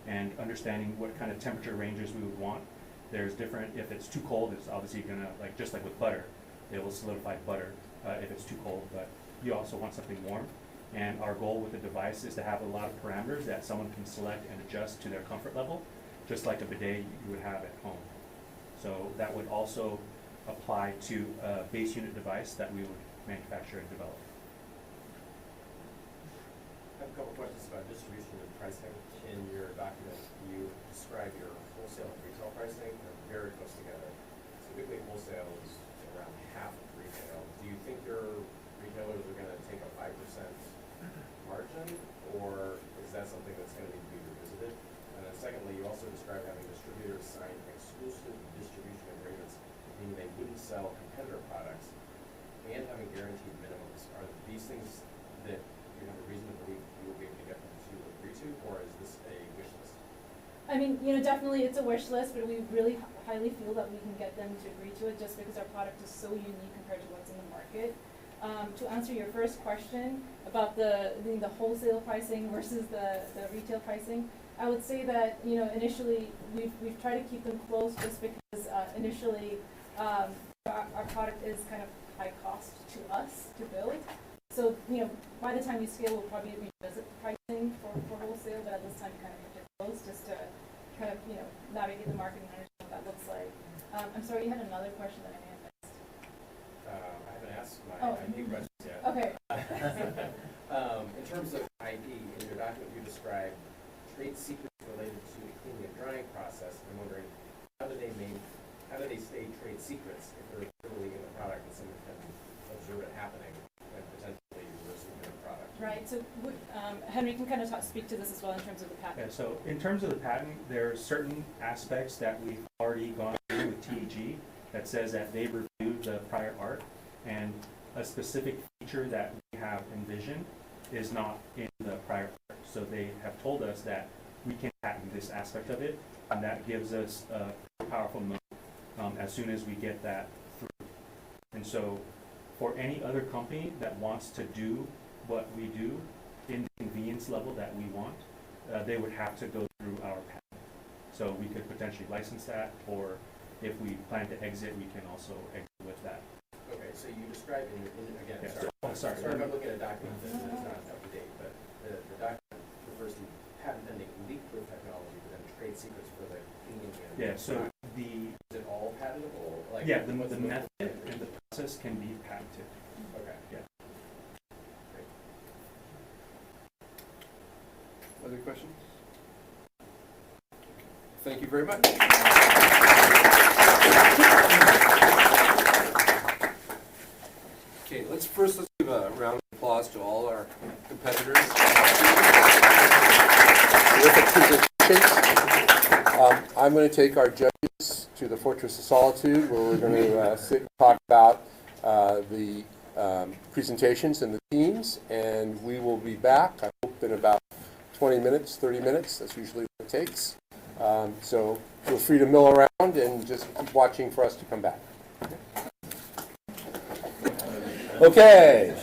and understanding what kind of temperature ranges we would want. There's different, if it's too cold, it's obviously gonna, just like with butter, it will solidify butter if it's too cold, but you also want something warm. And our goal with the device is to have a lot of parameters that someone can select and adjust to their comfort level, just like a bidet you would have at home. So that would also apply to a base unit device that we would manufacture and develop. I have a couple questions about distribution and pricing. In your document, you describe your wholesale and retail pricing. They're very close together. Typically, wholesale is around half of retail. Do you think your retailers are going to take a 5% margin, or is that something that's going to need to be revisited? And then secondly, you also describe having distributors sign exclusive distribution agreements, meaning they wouldn't sell competitor products, and having guaranteed minimums. Are these things that you have a reason to believe you will be able to get them to agree to, or is this a wish list? I mean, definitely it's a wish list, but we really highly feel that we can get them to agree to it just because our product is so unique compared to what's in the market. To answer your first question about the wholesale pricing versus the retail pricing, I would say that initially we've tried to keep them close just because initially our product is kind of high cost to us to build. So by the time we scale, we'll probably revisit pricing for wholesale, but at this time we kind of kept it close just to kind of navigate the market and understand what that looks like. I'm sorry, you had another question that I may have missed. I haven't asked my Oh. IP questions yet. Okay. In terms of IP, in your document you describe trade secrets related to the cleaning and drying process. I'm wondering, how do they stay trade secrets if they're literally in the product and someone can observe it happening and potentially reversing their product? Right. So Henry can kind of speak to this as well in terms of the patent. Yeah, so in terms of the patent, there are certain aspects that we've already gone through with TEG that says that they've reviewed the prior art, and a specific feature that we have envisioned is not in the prior art. So they have told us that we can patent this aspect of it, and that gives us a powerful moat as soon as we get that through. And so for any other company that wants to do what we do in the convenience level that we want, they would have to go through our patent. So we could potentially license that, or if we plan to exit, we can also exit with that. Okay, so you describe again, Yeah, sorry. sorry. Sorry if I'm looking at a document that's not up to date, but the document refers to patent pending leak-proof technology, but then trade secrets for the cleaning and Yeah, so is it all patentable? the method and the process can be patented. Okay. Yeah. Great. Other questions? Thank you very much. Okay, let's give a round of applause to all our competitors. presentations. I'm going to take our judges to the Fortress of Solitude, where we're going to sit and talk about the presentations and the teams, and we will be back, I hope, in about 20 minutes, 30 minutes. That's usually what it takes. So feel free to mill around and just keep watching for us to come back. Okay,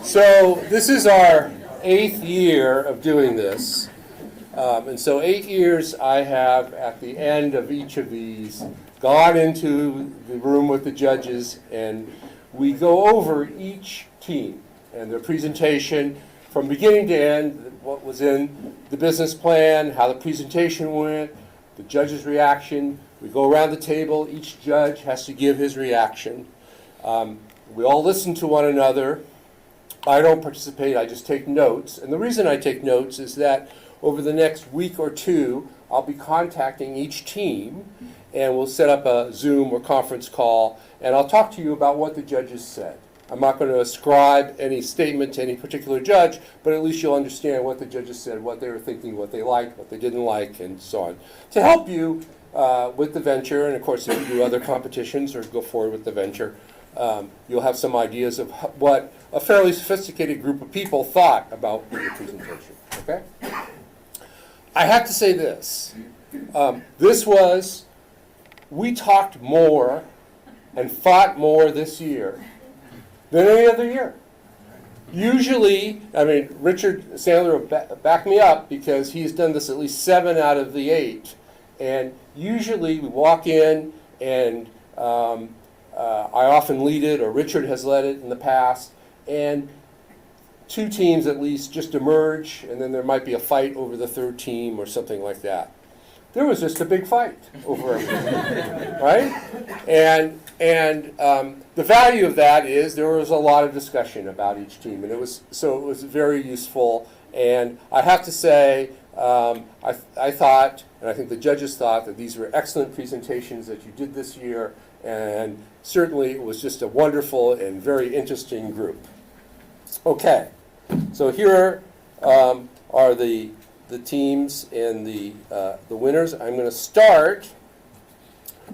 so this is our 8th year of doing this. And so 8 years I have, at the end of each of these, gone into the room with the judges, and we go over each team and their presentation from beginning to end, what was in the business plan, how the presentation went, the judge's reaction. We go around the table. Each judge has to give his reaction. We all listen to one another. I don't participate. I just take notes. And the reason I take notes is that over the next week or two, I'll be contacting each team, and we'll set up a Zoom or conference call, and I'll talk to you about what the judges said. I'm not going to ascribe any statement to any particular judge, but at least you'll understand what the judges said, what they were thinking, what they liked, what they didn't like, and so on, to help you with the venture. And of course, if you do other competitions or go forward with the venture, you'll have some ideas of what a fairly sophisticated group of people thought about the presentation. Okay? I have to say this. We talked more and fought more this year than any other year. Usually, I mean, Richard Sandler will back me up because he's done this at least 7 out of the 8. And usually we walk in and I often lead it, or Richard has led it in the past, and 2 teams at least just emerge, and then there might be a fight over the 3rd team or something like that. There was just a big fight over everything, right? And the value of that is there was a lot of discussion about each team, and it was very useful. And I have to say, I thought, and I think the judges thought, that these were excellent presentations that you did this year, and certainly it was just a wonderful and very interesting group. Okay, so here are the teams and the winners. I'm going to start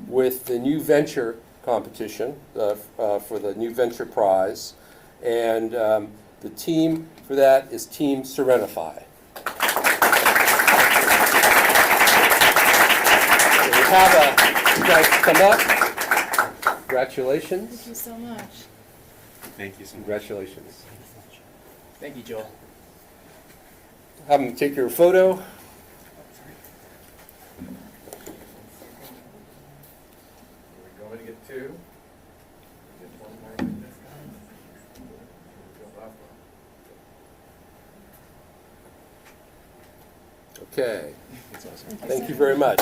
with the new venture competition for the new venture prize, and the team for that is Team Serenify. So we have you guys come up. Congratulations. Thank you so much. Thank you so much. Congratulations. Thank you, Joel. Have them take your photo. You want me to get 2? Get 1 more. Okay. Thank you very much.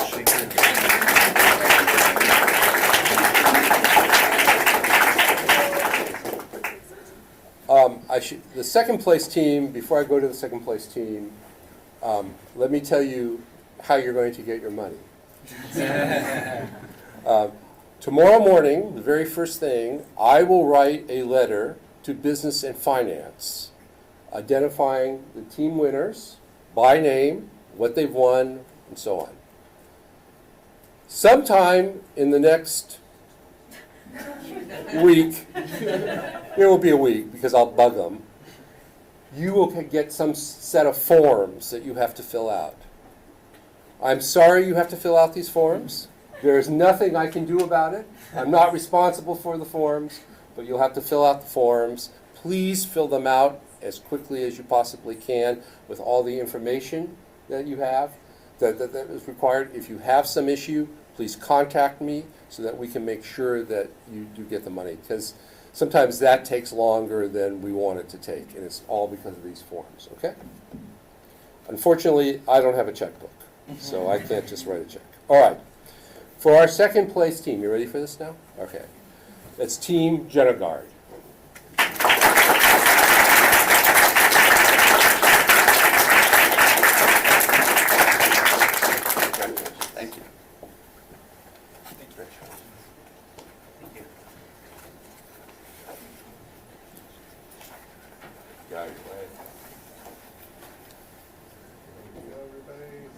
The second place team, before I go to the second place team, let me tell you how you're going to get your money. Tomorrow morning, the very first thing, I will write a letter to Business and Finance identifying the team winners by name, what they've won, and so on. Sometime in the next week, it will be a week because I'll bug them, you will get some set of forms that you have to fill out. I'm sorry you have to fill out these forms. There is nothing I can do about it. I'm not responsible for the forms, but you'll have to fill out the forms. Please fill them out as quickly as you possibly can with all the information that you have that is required. If you have some issue, please contact me so that we can make sure that you do get the money, because sometimes that takes longer than we want it to take, and it's all because of these forms, okay? Unfortunately, I don't have a checkbook, so I can't just write a check. All right. For our second place team, you ready for this now? Okay. It's Team Genogard. Thank you. Thank you, Rich. Thank you. Got it. Thank you, everybody.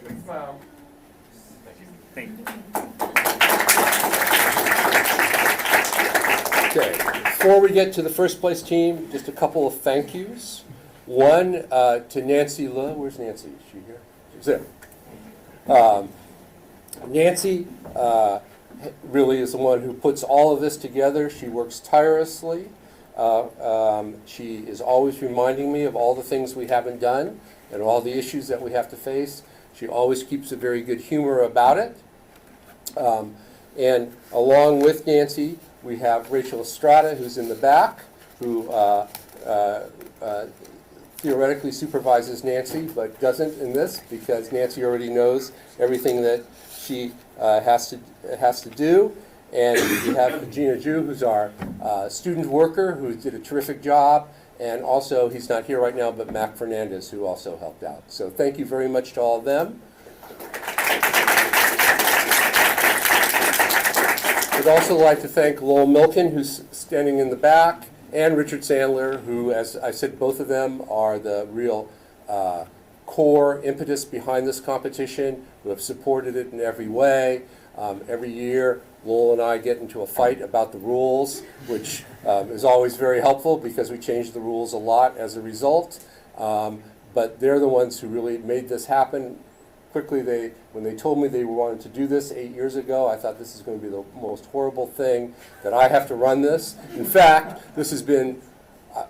big smile. Thank you. Okay, before we get to the first place team, just a couple of thank yous. One to Nancy Lowe. Where's Nancy? Is she here? She's there. Nancy really is the one who puts all of this together. She works tirelessly. She is always reminding me of all the things we haven't done and all the issues that we have to face. She always keeps a very good humor about it. And along with Nancy, we have Rachel Estrada, who's in the back, who theoretically supervises Nancy, but doesn't in this because Nancy already knows everything that she has to do. And we have Gina Ju, who's our student worker, who did a terrific job. And also, he's not here right now, but Mac Fernandez, who also helped out. So thank you very much to all of them. I'd also like to thank Lowell Milken, who's standing in the back, and Richard Sandler, who, as I said, both of them are the real core impetus behind this competition, who have supported it in every way. Every year, Lowell and I get into a fight about the rules, which is always very helpful because we change the rules a lot as a result. But they're the ones who really made this happen quickly. When they told me they wanted to do this 8 years ago, I thought this is going to be the most horrible thing that I have to run this. In fact, this has been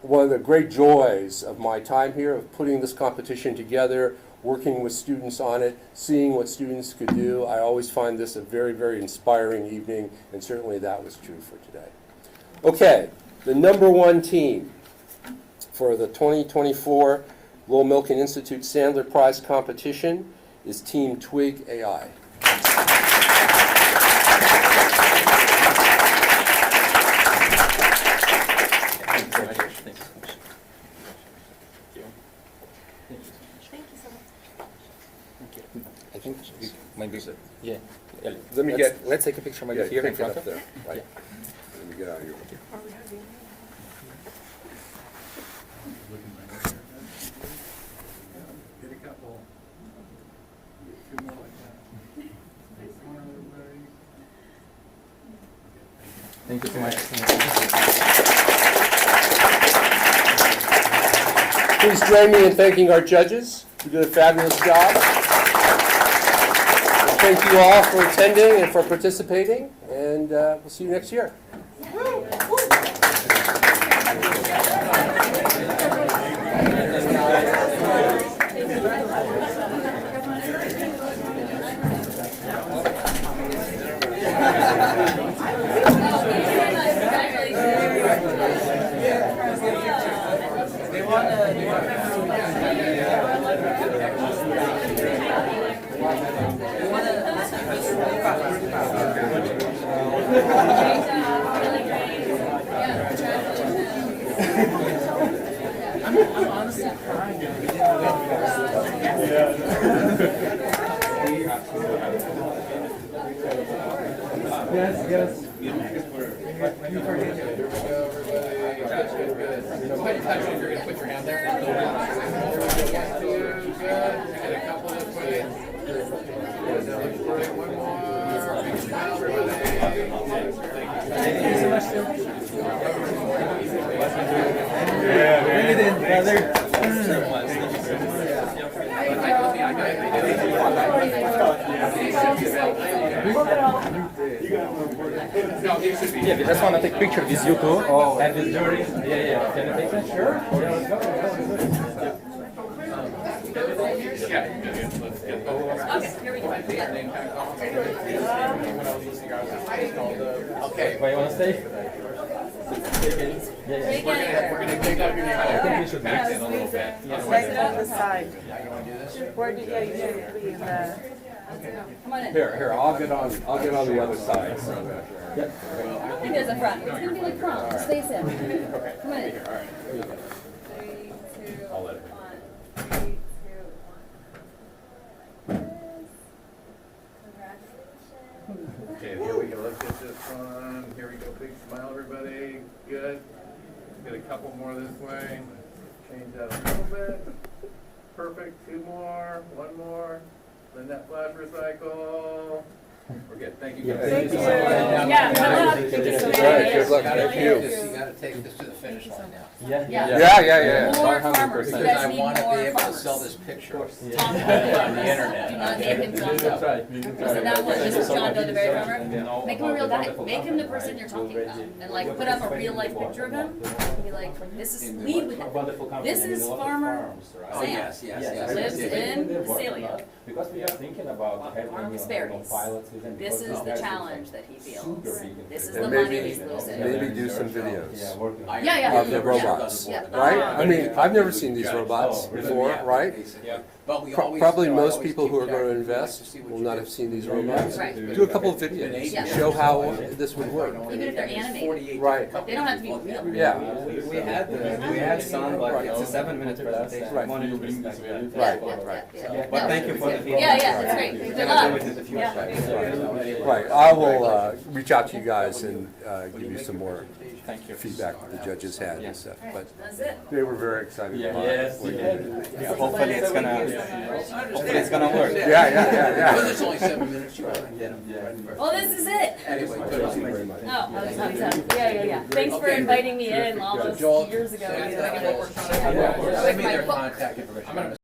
one of the great joys of my time here, of putting this competition together, working with students on it, seeing what students could do. I always find this a very, very inspiring evening, and certainly that was true for today. Okay, the number one team for the 2024 Lowell Milken Institute-Sandler Prize competition is Team Twig AI. I think we might be good. Yeah. Let's take a picture maybe here in front of there. Right. Let me get out of here. Get a couple. Two more like that. Come on, everybody. Thank you so much. Please join me in thanking our judges who did a fabulous job. And thank you all for attending and for participating, and we'll see you next year. I'm honestly crying. Yes. You forget it. Here we go, everybody. Good. Go ahead and touch it. You're going to put your hand there. Good. Get a couple this way. One more. Big smile, everybody. Thank you so much, Phil. Bring it in, brother. Yeah, we just want to take a picture with you too. And with Dory. Yeah. Can you take that? Sure. Let's go. Okay, here we go. Okay. Why you want to stay? We're gonna take up your name. I think we should back in a little bit. Right on the side. Yeah, you wanna do this? Where did you be? Come on in. Here, I'll get on the other side. I think there's a front. It's gonna be like prom. Just face in. Come on in. 3, 2, 1. 3, 2, 1. Congratulations. Okay, here we go. Let's get this one. Here we go. Big smile, everybody. Good. Get a couple more this way. Change that a little bit. Perfect. Two more. One more. Lynette Flash Recycle. We're good, thank you. Yeah. guys. Thank you. Yeah, good luck. All right, good luck. Thank you. You gotta take this to the finish line now. Yeah. Yeah. More farmers. You Because guys I need wanna more be able to farmers. sell this picture on John the Doe. internet. Do not name him John Doe. So now what? This is John Doe, the berry farmer. Make him a real guy. Make him the person you're talking about, and like put up a real life picture of him. And be like, this is lead with him. This is farmer Oh, Sam. yes, yes. Lives in Celia. Because we are thinking about having Asparagus. pilots within. This is the challenge that he feels. This is And the money he's losing. maybe do some videos Yeah. of the robots, Yeah. right? I mean, I've never seen these robots before, right? But we Pro- always, Probably I most always people who are keep going to that invest see what will you not do. have seen these robots. Right. Do a couple of videos, Yeah. show how this would work. Even if they're animated. Right. They don't have to be real. Yeah. We had some, but it's a 7-minute presentation. Right. Wanted to respect that. Right. Yeah. But thank you for the feedback. Yeah, that's great. Good luck. Yeah. Right, I will reach out to you guys and give you some more feedback that the judges had and stuff. But That's it. they were very excited about Yes. what you did. Hopefully it's gonna work. Yeah. Because it's only 7 minutes, you wanna get them. Well, this is it. Anyway, Thank you very much. Oh, yeah. Thanks for inviting me in all those Joel, years ago. send So I could work on it. me With their my book. contact information.